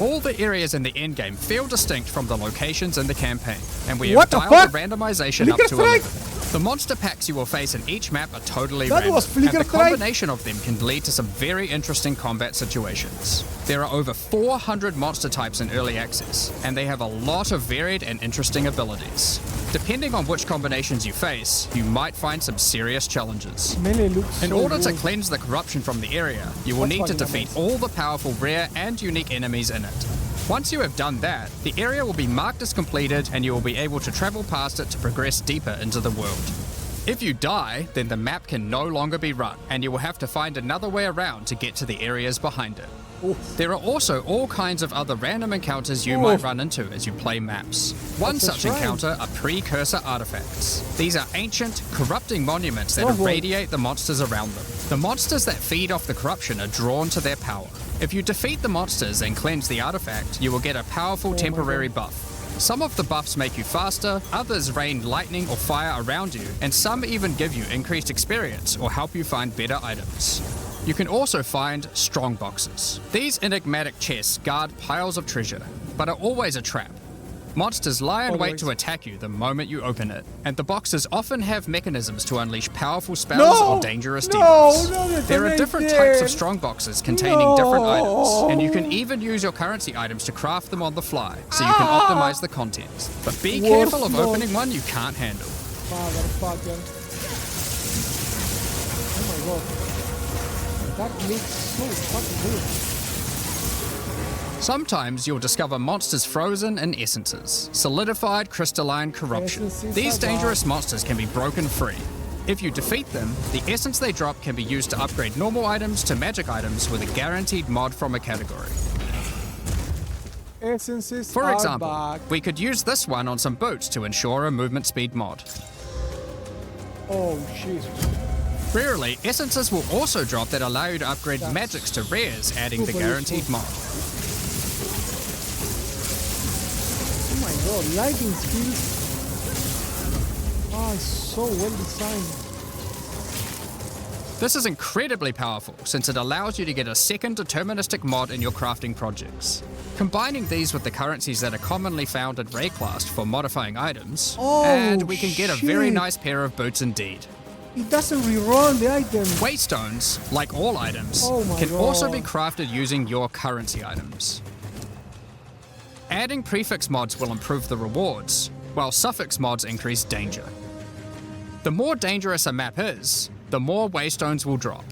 All the areas in the endgame feel distinct from the locations in the campaign, and we have What the dialed fuck? the randomization up Flicker to strike? 11. The monster packs you will face in each map are totally That random, was and flicker the strike? combination of them can lead to some very interesting combat situations. There are over 400 monster types in early access, and they have a lot of varied and interesting abilities. Depending on which combinations you face, you might find some serious challenges. Melee looks In so order to good. cleanse the corruption from the area, you will What's need to fucking defeat amazing? all the powerful rare and unique enemies in it. Once you have done that, the area will be marked as completed and you will be able to travel past it to progress deeper into the world. If you die, then the map can no longer be run, and you will have to find another way around to get to the areas behind it. There are also all kinds of other random encounters you might run into as you play maps. One That's such right. encounter are precursor artifacts. These are ancient, corrupting monuments that Oh, boy. irradiate the monsters around them. The monsters that feed off the corruption are drawn to their power. If you defeat the monsters and cleanse the artifact, you will get a powerful temporary buff. Some of the buffs make you faster, others rain lightning or fire around you, and some even give you increased experience or help you find better items. You can also find strong boxes. These enigmatic chests guard piles of treasure, but are always a trap. Monsters lie in wait Always. to attack you the moment you open it, and the boxes often have mechanisms to unleash powerful spells No! or dangerous No, demons. no, that's There are different amazing. types of strong boxes containing different No. items, and you can even use your currency items to craft them on the fly, so you can optimize the content. But be Worth careful of more. opening one you can't handle. Motherfucker. Oh my god. That looks so fucking good. Sometimes you'll discover monsters frozen in essences, solidified crystalline corruption. Essences These are dangerous monsters can be broken free. If you defeat them, the essence they drop can be used to upgrade normal items to magic items with a guaranteed mod from a category. Essences For are example, back. we could use this one on some boots to ensure a movement speed mod. Oh, Jesus. Rarely, essences will also drop that allow you to upgrade That's magics to rares, adding the super guaranteed useful. mod. Oh my god, lighting skills. Ah, it's so well designed. This is incredibly powerful since it allows you to get a second deterministic mod in your crafting projects. Combining these with the currencies that are commonly found in Rayclast for modifying items, Oh, and we can get a very shit. nice pair of boots indeed. It doesn't rerun the item. Waystones, like all items, Oh my can also be God. crafted using your currency items. Adding prefix mods will improve the rewards, while suffix mods increase danger. The more dangerous a map is, the more waystones will drop.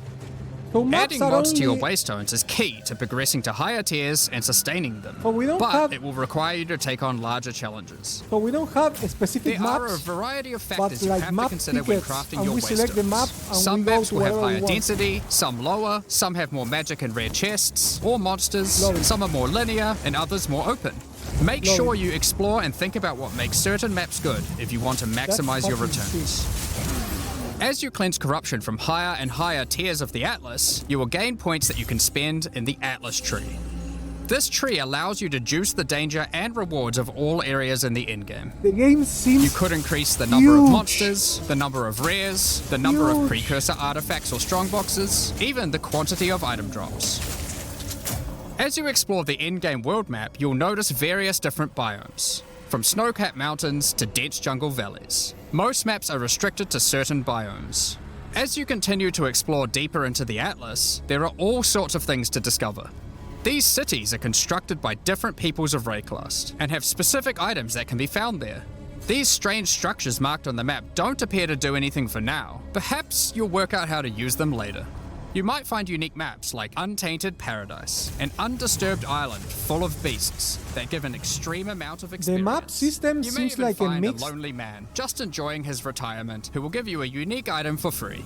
So maps Adding are mods to your only- waystones is key to progressing to higher tiers and sustaining them. But we don't have- it will require you to take on larger challenges. So we don't have a specific There are a maps. variety of but factors you like have to map consider when tickets, crafting and your we select the map waystones. and Some we go maps to will have wherever we higher want. density, some lower, some have more magic and rare chests or monsters, Love it. some are more linear and others more open. Make Love sure it. you explore and think about what makes certain maps good if you want to maximize your fucking returns. As you cleanse corruption from higher and higher tiers of the Atlas, you will gain points that you can spend in the Atlas tree. This tree allows you to juice the danger and rewards of all areas in the endgame. The game seems You could increase the number of huge. monsters, the number of rares, the number of Huge. precursor artifacts or strongboxes, even the quantity of item drops. As you explore the endgame world map, you'll notice various different biomes, from snow-capped mountains to dense jungle valleys. Most maps are restricted to certain biomes. As you continue to explore deeper into the Atlas, there are all sorts of things to discover. These cities are constructed by different peoples of Rayclast and have specific items that can be found there. These strange structures marked on the map don't appear to do anything for now. Perhaps you'll work out how to use them later. You might find unique maps like Untainted Paradise, an undisturbed island full of beasts that give an extreme amount of experience. map system you may seems even like a find mix- a lonely man just enjoying his retirement who will give you a unique item for free.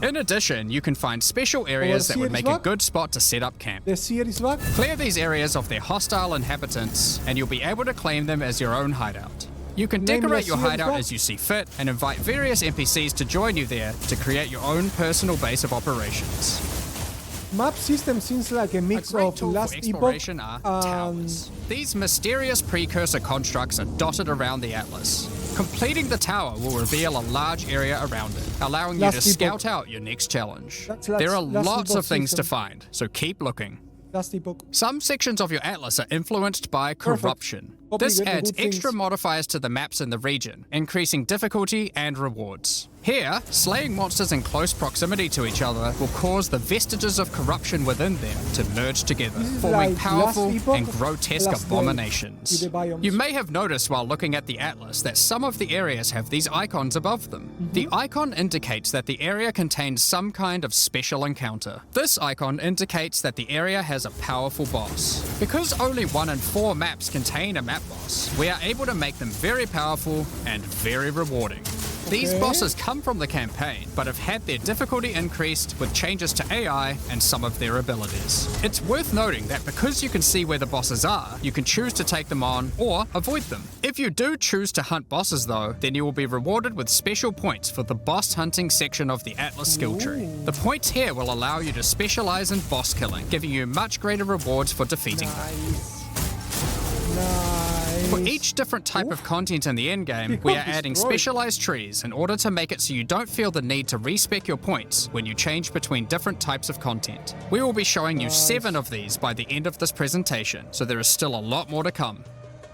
In addition, you can find special areas that would make a good spot to set up camp. the seer is back. Clear these areas of their hostile inhabitants, and you'll be able to claim them as your own hideout. You can Name decorate your your hideout series, as you see fit, and invite various NPCs to join you there to create your own personal base of operations. Map system seems like a A mix great of tool Last for Epoch exploration are and towers. These mysterious precursor constructs are dotted around the Atlas. Completing the tower will reveal a large area around it, allowing you Last to Epoch. scout out your next challenge. That's There are Last lots Epoch of things to system. find, so keep looking. Last Epoch. Some sections of your Atlas are influenced by Perfect. corruption. Hope This you get the adds good extra things. modifiers to the maps in the region, increasing difficulty and rewards. Here, slaying monsters in close proximity to each other will cause the vestiges of corruption within them to merge together, This is forming like powerful Last Epoch, and grotesque Last Day abominations. with the biomes. You may have noticed while looking at the Atlas that some of the areas have these icons above them. The icon indicates that the area contains some kind of special encounter. This icon indicates that the area has a powerful boss. Because only 1 in 4 maps contain a map boss, we are able to make them very powerful and very rewarding. These Okay. bosses come from the campaign, but have had their difficulty increased with changes to AI and some of their abilities. It's worth noting that because you can see where the bosses are, you can choose to take them on or avoid them. If you do choose to hunt bosses though, then you will be rewarded with special points for the boss hunting section of the Atlas skill tree. The points here will allow you to specialize in boss killing, giving you much greater rewards for defeating them. Nice. For each different type of content in the endgame, we are adding Destroyed. specialized trees in order to make it so you don't feel the need to respec your points when you change between different types of content. We will be showing you 7 of these by the end of this presentation, so there is still a lot more to come.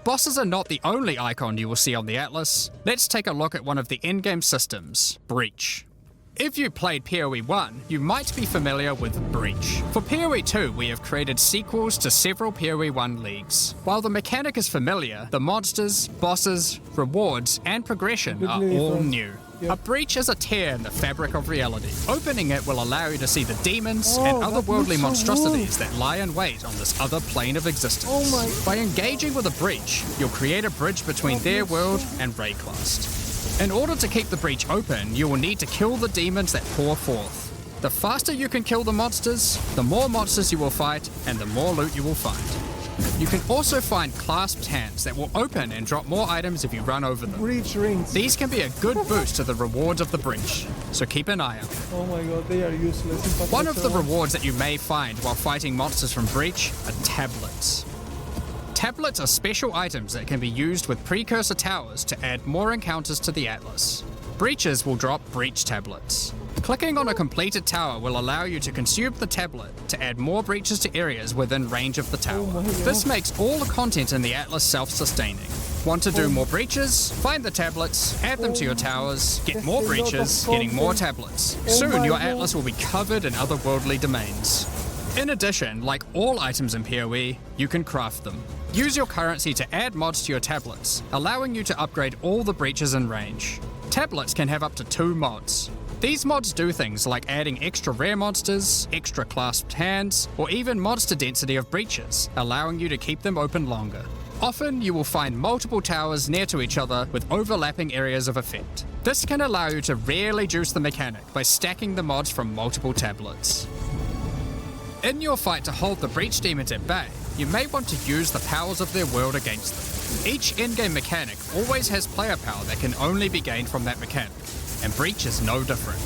Bosses are not the only icon you will see on the Atlas. Let's take a look at one of the endgame systems, Breach. If you played PoE 1, you might be familiar with Breach. For PoE 2, we have created sequels to several PoE 1 leagues. While the mechanic is familiar, the monsters, bosses, rewards, and progression are Completely all different. new. Yep. A breach is a tear in the fabric of reality. Opening it will allow you to see the demons and that otherworldly looks so monstrosities that lie in wait on this other plane of existence. Oh my- By engaging with a breach, you'll create a bridge between their world and Rayclast. In order to keep the breach open, you will need to kill the demons that pour forth. The faster you can kill the monsters, the more monsters you will fight, and the more loot you will find. You can also find clasped hands that will open and drop more items if you run over them. Breach rings. These can be a good boost to the rewards of the breach, so keep an eye out. Oh my god, they are useless. In One of the Pathfinder 1. rewards that you may find while fighting monsters from Breach are tablets. Tablets are special items that can be used with precursor towers to add more encounters to the Atlas. Breaches will drop breach tablets. Clicking on a completed tower will allow you to consume the tablet to add more breaches to areas within range of the tower. my God. This makes all the content in the Atlas self-sustaining. Want to do more breaches? Find the tablets, add them to your towers, get That's more a lot of breaches, getting more content. tablets. Oh Soon my your God. Atlas will be covered in otherworldly domains. In addition, like all items in PoE, you can craft them. Use your currency to add mods to your tablets, allowing you to upgrade all the breaches in range. Tablets can have up to 2 mods. These mods do things like adding extra rare monsters, extra clasped hands, or even monster density of breaches, allowing you to keep them open longer. Often, you will find multiple towers near to each other with overlapping areas of effect. This can allow you to really juice the mechanic by stacking the mods from multiple tablets. In your fight to hold the breach demons at bay, you may want to use the powers of their world against them. Each endgame mechanic always has player power that can only be gained from that mechanic, and Breach is no different.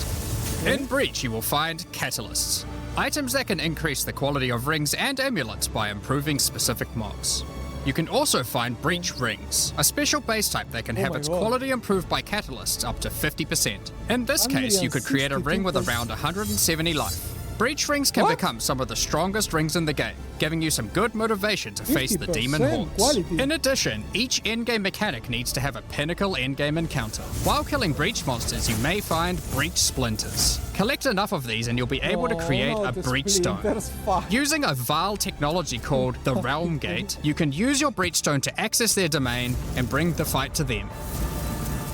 In Breach, you will find catalysts, items that can increase the quality of rings and amulets by improving specific mocks. You can also find Breach Rings, a special base type that can have its quality improved by catalysts up to 50%. In this case, you could create a ring with around 170 life. Breach Rings can become some of the strongest rings in the game, giving you some good motivation to face the demon hordes. Quality. In addition, each endgame mechanic needs to have a pinnacle endgame encounter. While killing Breach monsters, you may find Breach Splinters. Collect enough of these and you'll be able to create a Breach Stone. Using a Vaal technology called the Realm Gate, you can use your Breach Stone to access their domain and bring the fight to them.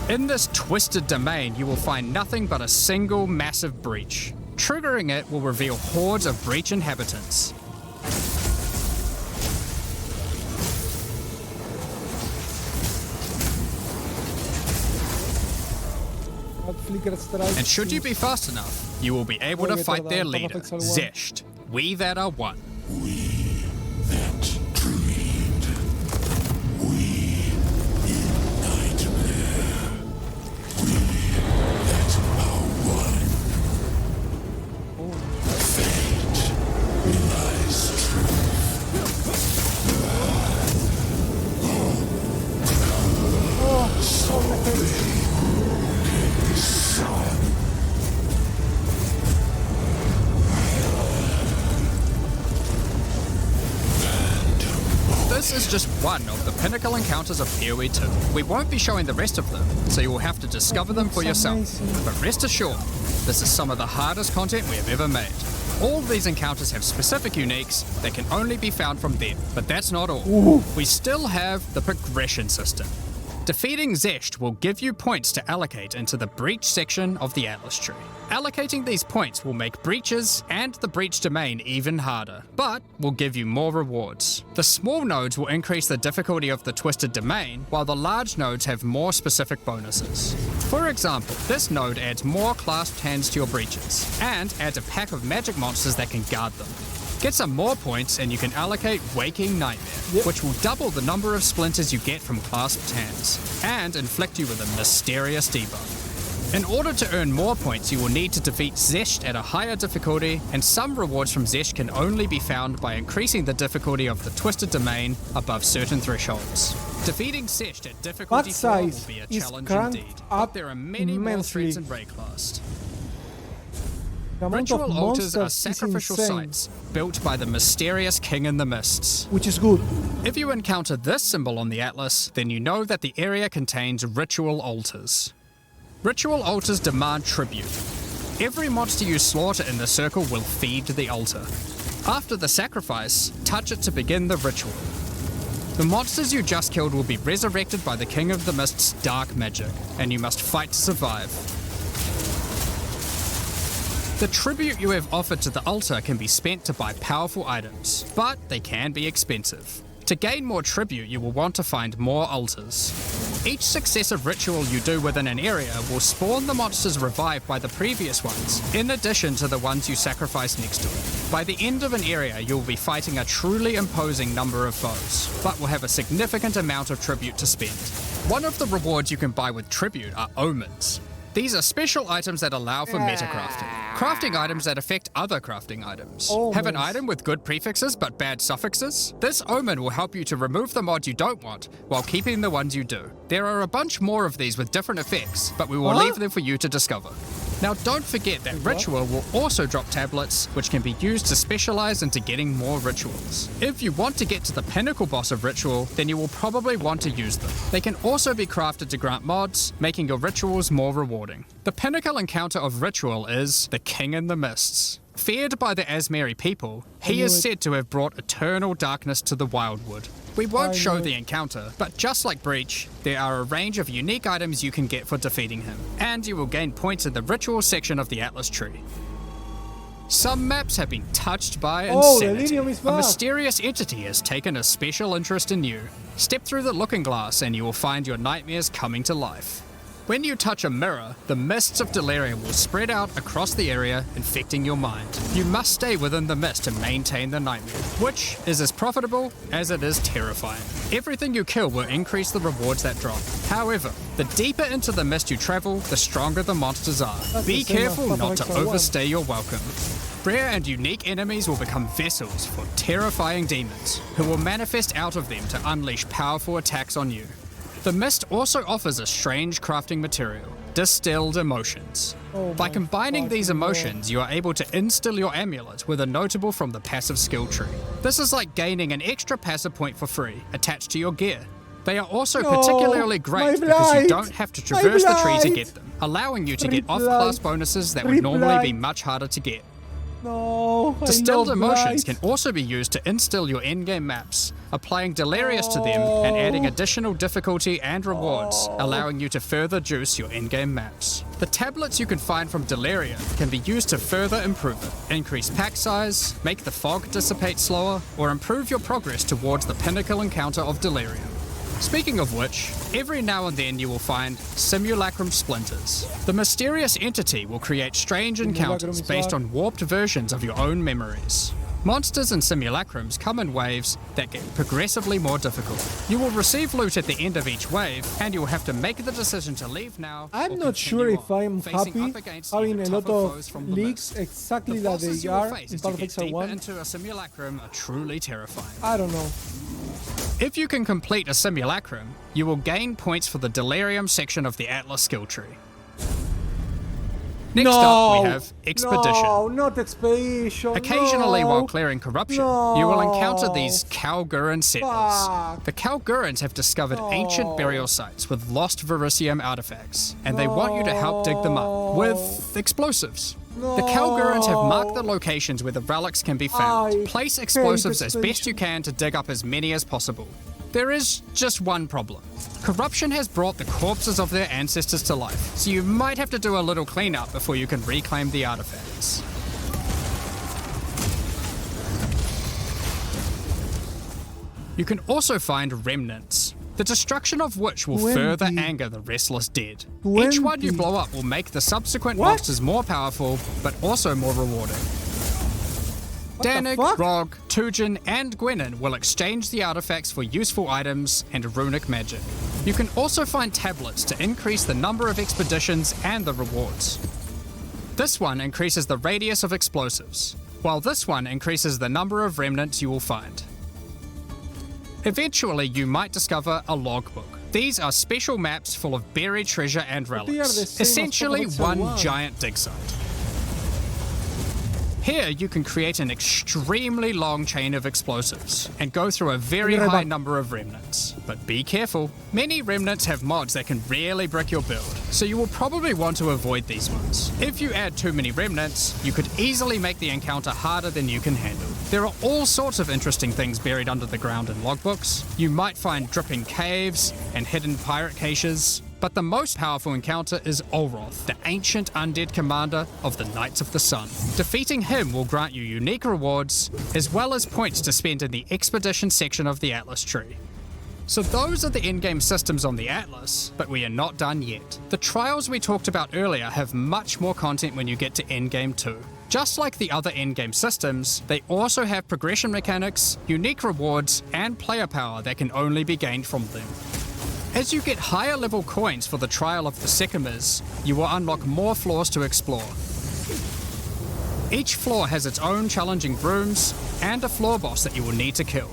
In this twisted domain, you will find nothing but a single massive breach. Triggering it will reveal hordes of Breach inhabitants. And should you be fast enough, you will be able to fight their leader, Zesht. We that are one. We that dreamed. We in nightmare. We that are one. Fate relies This is just one of the pinnacle encounters of PoE 2. We won't be showing the rest of them, so you will have to discover them for yourself. But rest assured, this is some of the hardest content we have ever made. All of these encounters have specific uniques that can only be found from them, but that's not all. We still have the progression system. Defeating Zesht will give you points to allocate into the Breach section of the Atlas tree. Allocating these points will make breaches and the Breach domain even harder, but will give you more rewards. The small nodes will increase the difficulty of the Twisted Domain, while the large nodes have more specific bonuses. For example, this node adds more clasped hands to your breaches, and adds a pack of magic monsters that can guard them. Get some more points and you can allocate Waking Nightmare, which will double the number of splinters you get from clasped hands, and inflict you with a mysterious debuff. In order to earn more points, you will need to defeat Zesht at a higher difficulty, and some rewards from Zesht can only be found by increasing the difficulty of the Twisted Domain above certain thresholds. Defeating Zesht at difficulty 4 will be a challenge indeed, but there are many more threats in Rayclast. Ritual altars are sacrificial sites built by the mysterious King in the Mists. Which is good. If you encounter this symbol on the Atlas, then you know that the area contains ritual altars. Ritual altars demand tribute. Every monster you slaughter in the circle will feed the altar. After the sacrifice, touch it to begin the ritual. The monsters you just killed will be resurrected by the King of the Mist's dark magic, and you must fight to survive. The tribute you have offered to the altar can be spent to buy powerful items, but they can be expensive. To gain more tribute, you will want to find more altars. Each successive ritual you do within an area will spawn the monsters revived by the previous ones, in addition to the ones you sacrifice next to it. By the end of an area, you will be fighting a truly imposing number of foes, but will have a significant amount of tribute to spend. One of the rewards you can buy with tribute are omens. These are special items that allow for metacrafting. Crafting items that affect other crafting items. Have an item with good prefixes but bad suffixes? This omen will help you to remove the mod you don't want while keeping the ones you do. There are a bunch more of these with different effects, but we will leave them for you to discover. Now don't forget that Ritual will also drop tablets, which can be used to specialize into getting more rituals. If you want to get to the pinnacle boss of Ritual, then you will probably want to use them. They can also be crafted to grant mods, making your rituals more rewarding. The pinnacle encounter of Ritual is the King in the Mists. Feared by the Asmeri people, he is said to have brought eternal darkness to the Wildwood. We won't I show know. the encounter, but just like Breach, there are a range of unique items you can get for defeating him, and you will gain points in the ritual section of the Atlas tree. Some maps have been touched by Oh, the insanity. Delirium is A back. mysterious entity has taken a special interest in you. Step through the looking glass and you will find your nightmares coming to life. When you touch a mirror, the mists of delirium will spread out across the area, infecting your mind. You must stay within the mist to maintain the nightmare, which is as profitable as it is terrifying. Everything you kill will increase the rewards that drop. However, the deeper into the mist you travel, the stronger the monsters are. That's Be the same as careful Path of not to Exile 1. overstay your welcome. Rare and unique enemies will become vessels for terrifying demons, who will manifest out of them to unleash powerful attacks on you. The mist also offers a strange crafting material, distilled emotions. Oh By my combining these fucking God. emotions, you are able to instill your amulet with a notable from the passive skill tree. This is like gaining an extra passive point for free, attached to your gear. They are also No, particularly my great because you blight, don't have to my traverse the tree to blight. get them, allowing you to Rip get off-class blight, bonuses that would rip normally be blight. much harder to get. No, I Distilled love emotions Blight. can also be used to instill your endgame maps, applying Delirious to them and adding additional difficulty and rewards, allowing you to further juice your endgame maps. The tablets you can find from Delirium can be used to further improve it, increase pack size, make the fog dissipate slower, or improve your progress towards the pinnacle encounter of Delirium. Speaking of which, every now and then you will find simulacrum splinters. The mysterious entity will create strange encounters based on warped versions of your own memories. Monsters and simulacrums come in waves that get progressively more difficult. You will receive loot at the end of each wave, and you will have to make the decision to leave now. I'm or not sure continue if on, I'm facing happy up against having even a lot tougher of foes from the leaks mist. exactly The that bosses they you will are face in as Path you of get Exile deeper 1. into a simulacrum are truly terrifying. I don't know. If you can complete a simulacrum, you will gain points for the Delirium section of the Atlas skill tree. Next up, we have Expedition. No, not Expedition. Occasionally, no. while clearing corruption, you will encounter these Kalguran settlers. Fuck. The Kalgurans have discovered ancient burial sites with lost Verisium artifacts, and they want you to help dig them up with explosives. The Kalgurans have marked the locations where the relics can be found. I Place hate explosives as best Expedition. you can to dig up as many as possible. There is just one problem. Corruption has brought the corpses of their ancestors to life, so you might have to do a little cleanup before you can reclaim the artifacts. You can also find remnants, the destruction of which will 20. further anger the restless dead. Each one you 20. blow up will make the subsequent What? monsters more powerful, but also more rewarding. the Danig, fuck? Rog, Tujin, and Gwenin will exchange the artifacts for useful items and runic magic. You can also find tablets to increase the number of expeditions and the rewards. This one increases the radius of explosives, while this one increases the number of remnants you will find. Eventually, you might discover a logbook. These are special maps full of buried treasure and they are the relics, same as essentially Path of Exile one 1. giant dig site. Here, you can create an extremely long chain of explosives and go through a very Right high back. number of remnants. But be careful, many remnants have mods that can really brick your build, so you will probably want to avoid these ones. If you add too many remnants, you could easily make the encounter harder than you can handle. There are all sorts of interesting things buried under the ground in logbooks. You might find dripping caves and hidden pirate caches. But the most powerful encounter is Olroth, the ancient undead commander of the Knights of the Sun. Defeating him will grant you unique rewards, as well as points to spend in the expedition section of the Atlas tree. So those are the endgame systems on the Atlas, but we are not done yet. The trials we talked about earlier have much more content when you get to Endgame 2. Just like the other endgame systems, they also have progression mechanics, unique rewards, and player power that can only be gained from them. As you get higher level coins for the Trial of the Sycamores, you will unlock more floors to explore. Each floor has its own challenging rooms and a floor boss that you will need to kill.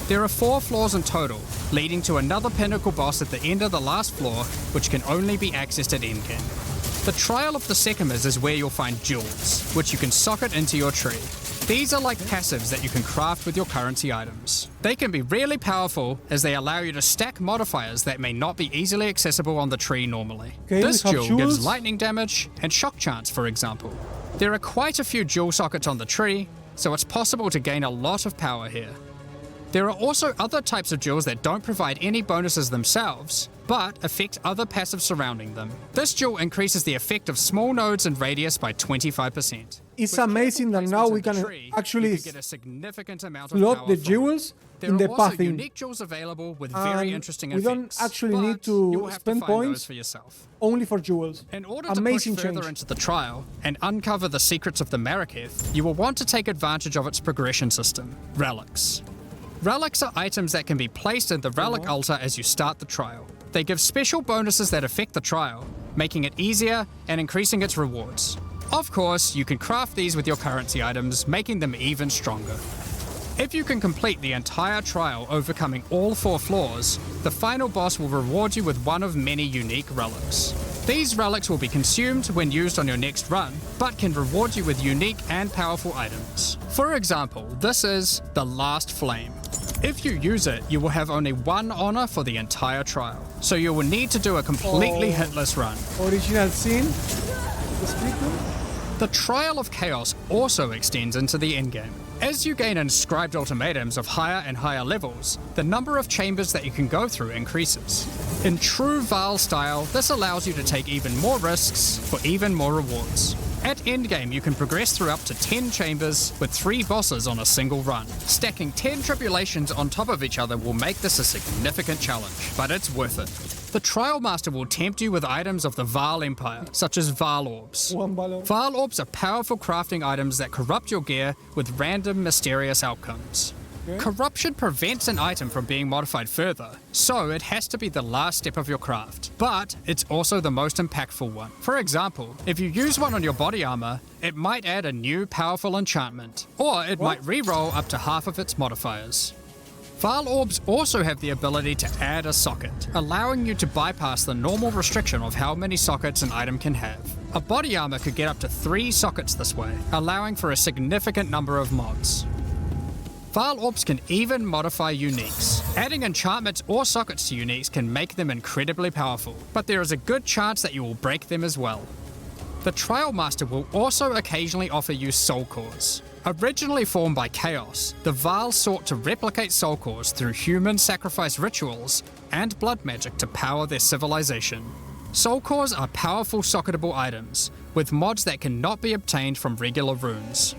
There are 4 floors in total, leading to another pinnacle boss at the end of the last floor, which can only be accessed at endgame. The Trial of the Sycamores is where you'll find jewels, which you can socket into your tree. These are like passives that you can craft with your currency items. They can be really powerful as they allow you to stack modifiers that may not be easily accessible on the tree normally. Okay, This we have jewel gives jewels. lightning damage and shock chance, for example. There are quite a few dual sockets on the tree, so it's possible to gain a lot of power here. There are also other types of jewels that don't provide any bonuses themselves, but affect other passives surrounding them. This jewel increases the effect of small nodes and radius by 25%. It's With amazing that careful now placement we in the can tree, actually you could get a significant amount of slot power the from it. jewels There in the are also pathing. unique jewels available with very interesting We effects. don't actually need but you to will have spend to find points those for yourself. only for jewels. In order Amazing to push further change. into the trial and uncover the secrets of the Maraketh, you will want to take advantage of its progression system, relics. Relics are items that can be placed in the relic altar as you start the trial. They give special bonuses that affect the trial, making it easier and increasing its rewards. Of course, you can craft these with your currency items, making them even stronger. If you can complete the entire trial overcoming all 4 floors, the final boss will reward you with one of many unique relics. These relics will be consumed when used on your next run, but can reward you with unique and powerful items. For example, this is the Last Flame. If you use it, you will have only 1 honor for the entire trial, so you will need to do a completely hitless run. Original scene. The split room. The Trial of Chaos also extends into the endgame. As you gain inscribed ultimatums of higher and higher levels, the number of chambers that you can go through increases. In true Val style, this allows you to take even more risks for even more rewards. At endgame, you can progress through up to 10 chambers with 3 bosses on a single run. Stacking 10 tribulations on top of each other will make this a significant challenge, but it's worth it. The Trial Master will tempt you with items of the Val Empire, such as Val Orbs. Val Orbs are powerful crafting items that corrupt your gear with random, mysterious outcomes. Corruption prevents an item from being modified further, so it has to be the last step of your craft. But it's also the most impactful one. For example, if you use one on your body armor, it might add a new powerful enchantment, or it might re-roll up to half of its modifiers. Val Orbs also have the ability to add a socket, allowing you to bypass the normal restriction of how many sockets an item can have. A body armor could get up to 3 sockets this way, allowing for a significant number of mods. Val Orbs can even modify uniques. Adding enchantments or sockets to uniques can make them incredibly powerful, but there is a good chance that you will break them as well. The Trial Master will also occasionally offer you soul cores. Originally formed by Chaos, the Val sought to replicate soul cores through human sacrifice rituals and blood magic to power their civilization. Soul cores are powerful socketable items, with mods that cannot be obtained from regular runes.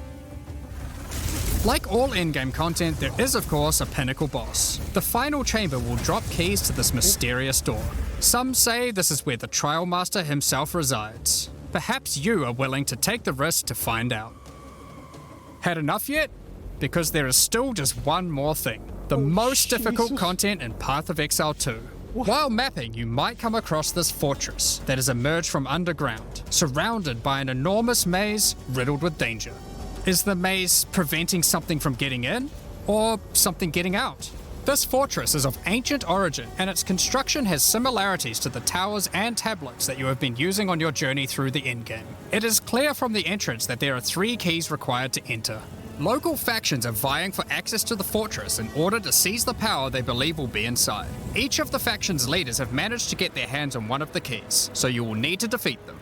Like all endgame content, there is of course a pinnacle boss. The final chamber will drop keys to this mysterious door. Some say this is where the Trial Master himself resides. Perhaps you are willing to take the risk to find out. Had enough yet? Because there is still just one more thing. The most difficult content in Path of Exile 2. While mapping, you might come across this fortress that has emerged from underground, surrounded by an enormous maze riddled with danger. Is the maze preventing something from getting in, or something getting out? This fortress is of ancient origin, and its construction has similarities to the towers and tablets that you have been using on your journey through the endgame. It is clear from the entrance that there are 3 keys required to enter. Local factions are vying for access to the fortress in order to seize the power they believe will be inside. Each of the faction's leaders have managed to get their hands on one of the keys, so you will need to defeat them.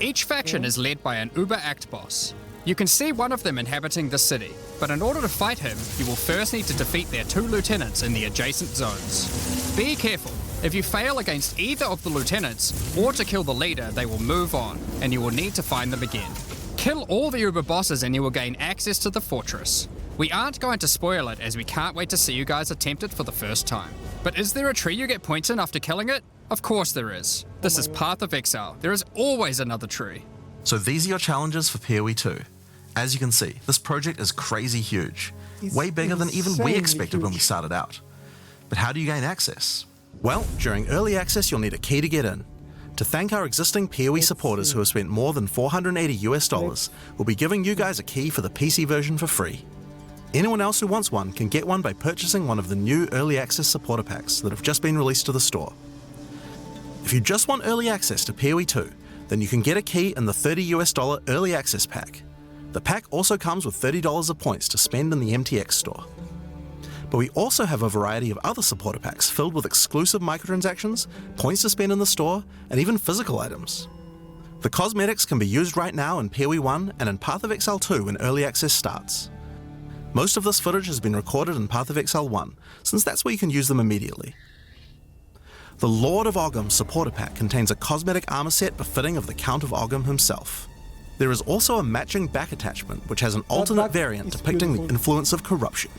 Each faction is led by an Uber-Act boss. You can see one of them inhabiting the city, but in order to fight him, you will first need to defeat their 2 lieutenants in the adjacent zones. Be careful. If you fail against either of the lieutenants, or to kill the leader, they will move on, and you will need to find them again. Kill all the Uber bosses and you will gain access to the fortress. We aren't going to spoil it as we can't wait to see you guys attempt it for the first time. But is there a tree you get points in after killing it? Of course there is. This is Path of Exile. There is always another tree. So these are your challenges for PoE 2. As you can see, this project is crazy huge. Way bigger than even we expected when we started out. But how do you gain access? Well, during early access you'll need a key to get in. To thank our existing PoE supporters who have spent more than $480, we'll be giving you guys a key for the PC version for free. Anyone else who wants one can get one by purchasing one of the new early access supporter packs that have just been released to the store. If you just want early access to PoE 2, then you can get a key in the $30 early access pack. The pack also comes with $30 of points to spend in the MTX store. But we also have a variety of other supporter packs filled with exclusive microtransactions, points to spend in the store, and even physical items. The cosmetics can be used right now in PoE 1 and in Path of Exile 2 when Early Access starts. Most of this footage has been recorded in Path of Exile 1, since that's where you can use them immediately. The Lord of Ogham supporter pack contains a cosmetic armor set befitting of the Count of Ogham himself. There is also a matching back attachment which has an alternate variant depicting the influence of corruption.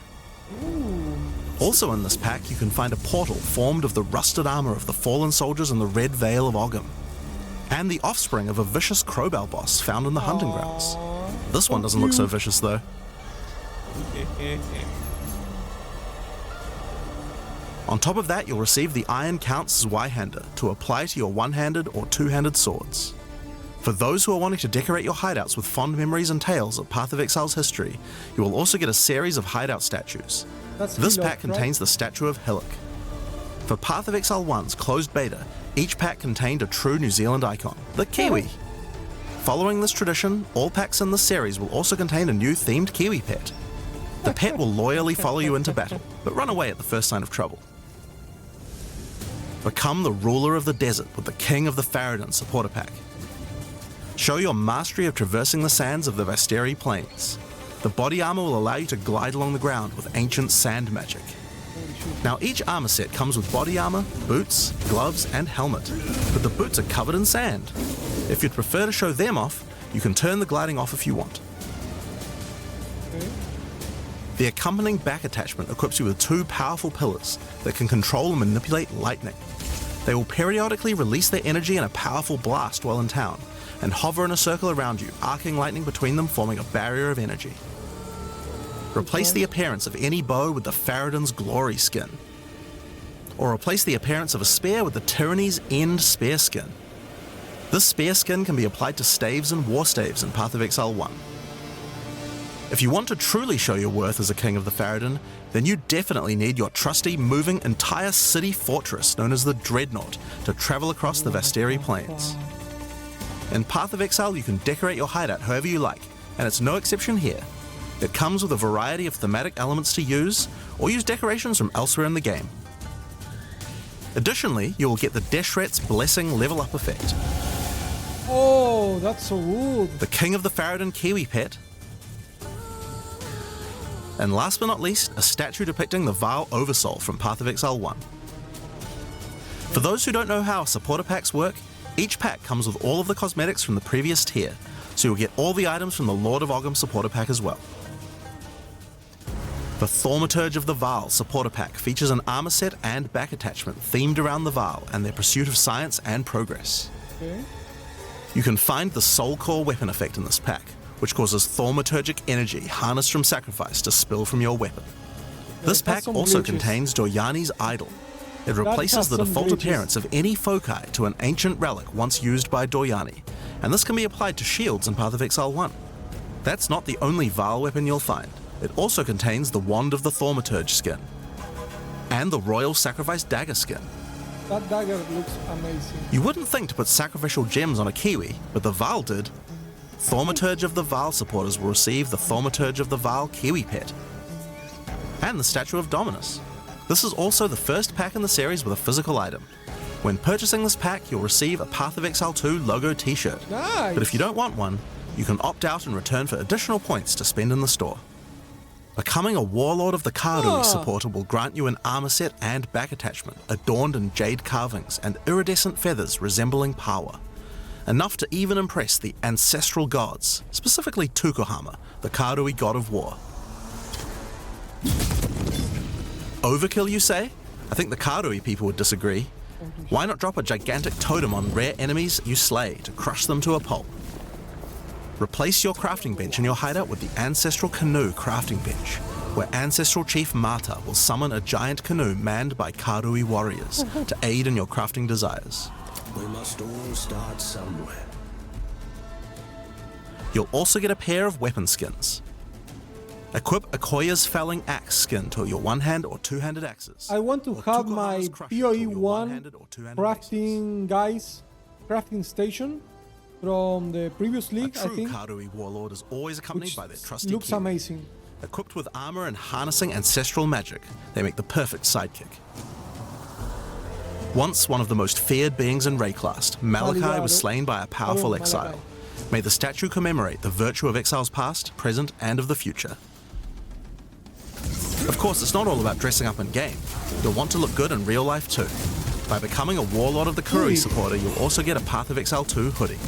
Also in this pack you can find a portal formed of the rusted armor of the fallen soldiers in the Red Vale of Ogham, and the offspring of a vicious crowbell boss found in the hunting grounds. This one doesn't look so vicious though. On top of that, you'll receive the Iron Count's Zweihander to apply to your one-handed or two-handed swords. For those who are wanting to decorate your hideouts with fond memories and tales of Path of Exile's history, you will also get a series of hideout statues. This pack contains the statue of Hillock. For Path of Exile 1's closed beta, each pack contained a true New Zealand icon, the Kiwi. Following this tradition, all packs in this series will also contain a new themed Kiwi pet. The pet will loyally follow you into battle, but run away at the first sign of trouble. Become the ruler of the desert with the King of the Farad'n supporter pack. Show your mastery of traversing the sands of the Vasteri Plains. The body armor will allow you to glide along the ground with ancient sand magic. Now each armor set comes with body armor, boots, gloves and helmet, but the boots are covered in sand. If you'd prefer to show them off, you can turn the gliding off if you want. The accompanying back attachment equips you with two powerful pillars that can control and manipulate lightning. They will periodically release their energy in a powerful blast while in town, and hover in a circle around you, arcing lightning between them, forming a barrier of energy. Replace the appearance of any bow with the Farad'n's Glory skin, or replace the appearance of a spear with the Tyranny's End spear skin. This spear skin can be applied to staves and war staves in Path of Exile 1. If you want to truly show your worth as a King of the Farad'n, then you definitely need your trusty, moving, entire city fortress known as the Dreadnought to travel across the Vasteri Plains. In Path of Exile, you can decorate your hideout however you like, and it's no exception here. It comes with a variety of thematic elements to use, or use decorations from elsewhere in the game. Additionally, you will get the Deshret's Blessing level up effect. Oh, that's so good. The King of the Farad'n Kiwi pet, and last but not least, a statue depicting the Vaal Oversoul from Path of Exile 1. For those who don't know how supporter packs work, each pack comes with all of the cosmetics from the previous tier, so you'll get all the items from the Lord of Ogham supporter pack as well. The Thaumaturge of the Vaal supporter pack features an armor set and back attachment themed around the Vaal and their pursuit of science and progress. Okay. You can find the Soul Core weapon effect in this pack, which causes thaumaturgic energy harnessed from sacrifice to spill from your weapon. This pack also contains Doryani's Idol. It replaces the default appearance of any foci to an ancient relic once used by Doryani, and this can be applied to shields in Path of Exile 1. That's not the only Vaal weapon you'll find. It also contains the Wand of the Thaumaturge skin, and the Royal Sacrifice Dagger skin. That dagger looks amazing. You wouldn't think to put sacrificial gems on a Kiwi, but the Vaal did. Thaumaturge of the Vaal supporters will receive the Thaumaturge of the Vaal Kiwi pet, and the Statue of Dominus. This is also the first pack in the series with a physical item. When purchasing this pack, you'll receive a Path of Exile 2 logo t-shirt. Nice. But if you don't want one, you can opt out and return for additional points to spend in the store. Becoming a Warlord of the Karui supporter will grant you an armor set and back attachment adorned in jade carvings and iridescent feathers resembling Pawa. Enough to even impress the ancestral gods, specifically Tukohama, the Karui god of war. Overkill, you say? I think the Karui people would disagree. Why not drop a gigantic totem on rare enemies you slay to crush them to a pulp? Replace your crafting bench in your hideout with the Ancestral Canoe crafting bench, where Ancestral Chief Mata will summon a giant canoe manned by Karui warriors to aid in your crafting desires. We must all start somewhere. You'll also get a pair of weapon skins. Equip Akoya's Felling Axe skin to your one-hand or two-handed axes. I want to have my PoE 1 crafting station from the previous league, I think. A true Karui warlord is always accompanied by their trusty looks Kiwi. amazing. Equipped with armor and harnessing ancestral magic, they make the perfect sidekick. Once one of the most feared beings in Rayclast, Malachi Aliado. was slain by a powerful Malachi. exile. May the statue commemorate the virtue of Exile's past, present, and of the future. Of course, it's not all about dressing up in game. You'll want to look good in real life too. By becoming a Warlord of the Kurui supporter, you'll also get a Path of Exile 2 hoodie.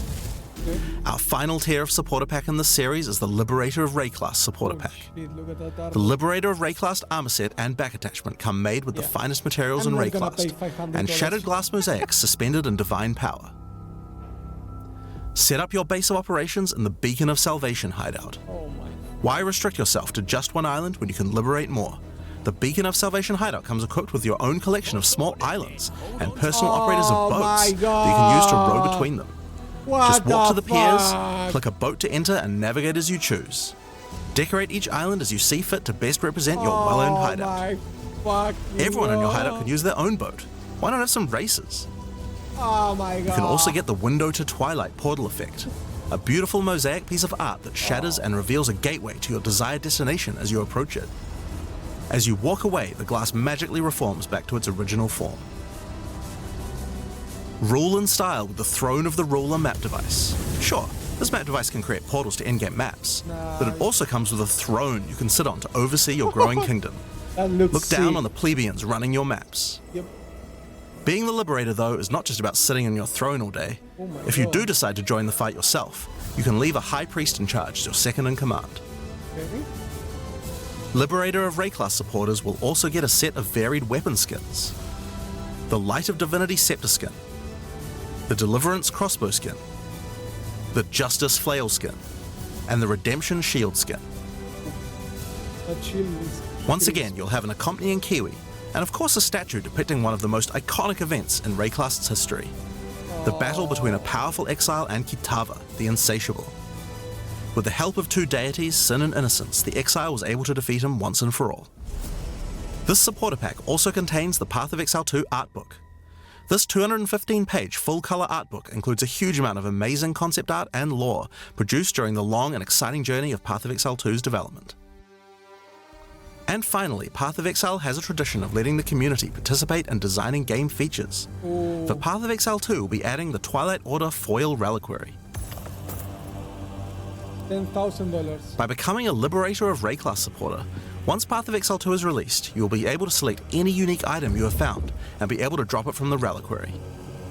Okay. Our final tier of supporter pack in this series is the Liberator of Rayclast supporter pack. Shit, look at that The Liberator of Rayclast armor set and back attachment come made with the finest materials I'm in not gonna pay Rayclast, $500 and shattered glass mosaics suspended in divine power. Set up your base of operations in the Beacon of Salvation hideout. Oh my. Why restrict yourself to just one island when you can liberate more? The Beacon of Salvation hideout comes equipped with your own collection of small islands and personal operators of boats that you can use to row between them. Just walk to the piers, click a boat to enter, and navigate as you choose. Decorate each island as you see fit to best represent your well-earned hideout. Everyone in your hideout can use their own boat. Why not have some races? Oh my god. You can also get the Window to Twilight portal effect, a beautiful mosaic piece of art that shatters and reveals a gateway to your desired destination as you approach it. As you walk away, the glass magically reforms back to its original form. Rule in style with the Throne of the Ruler map device. Sure, this map device can create portals to in-game maps, but it also comes with a throne you can sit on to oversee your growing kingdom. That looks Look down sick. on the plebeians running your maps. Yep. Being the Liberator, though, is not just about sitting on your throne all day. Oh my If you God. do decide to join the fight yourself, you can leave a High Priest in charge as your second in command. Okay. Liberator of Rayclast supporters will also get a set of varied weapon skins. The Light of Divinity Scepter skin, the Deliverance Crossbow skin, the Justice Flail skin, and the Redemption Shield skin. That shield is Once again, you'll have an accompanying Kiwi, and of course a statue depicting one of the most iconic events in Rayclast's history. The battle between a powerful exile and Kitava, the Insatiable. With the help of two deities, Sin and Innocence, the exile was able to defeat him once and for all. This supporter pack also contains the Path of Exile 2 art book. This 215-page full-color art book includes a huge amount of amazing concept art and lore produced during the long and exciting journey of Path of Exile 2's development. And finally, Path of Exile has a tradition of letting the community participate in designing game features. For Path of Exile 2, we'll be adding the Twilight Order Foil Reliquary. $10,000. By becoming a Liberator of Rayclast supporter, once Path of Exile 2 is released, you will be able to select any unique item you have found and be able to drop it from the Reliquary.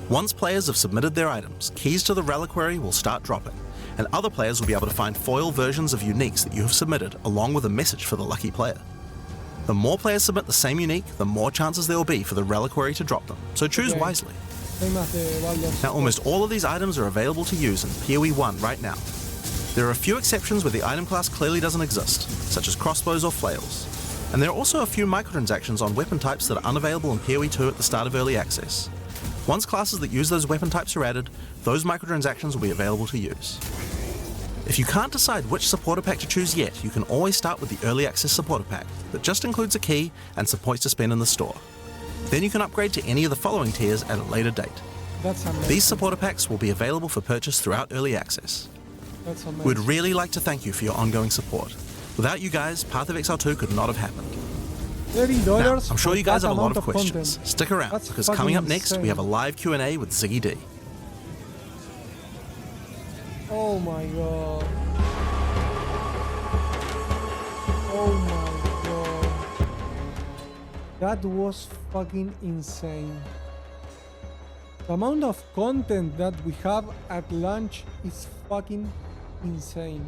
Once players have submitted their items, keys to the Reliquary will start dropping, and other players will be able to find foil versions of uniques that you have submitted along with a message for the lucky player. The more players submit the same unique, the more chances there will be for the Reliquary to drop them, so choose Okay. wisely. Same as the Baldur's Now, almost all of these items are available to use in PoE 1 right now. There are a few exceptions where the item class clearly doesn't exist, such as crossbows or flails. And there are also a few microtransactions on weapon types that are unavailable in PoE 2 at the start of early access. Once classes that use those weapon types are added, those microtransactions will be available to use. If you can't decide which supporter pack to choose yet, you can always start with the early access supporter pack that just includes a key and some points to spend in the store. Then you can upgrade to any of the following tiers at a later date. That's amazing. These supporter packs will be available for purchase throughout early access. That's amazing. We'd really like to thank you for your ongoing support. Without you guys, Path of Exile 2 could not have happened. $30 Now, I'm sure for you guys that have a lot amount of questions. content. Stick around, That's because coming up fucking next, we have a insane. live Q&A with Ziggy D. Oh my god. Oh my god. That was fucking insane. The amount of content that we have at launch is fucking insane.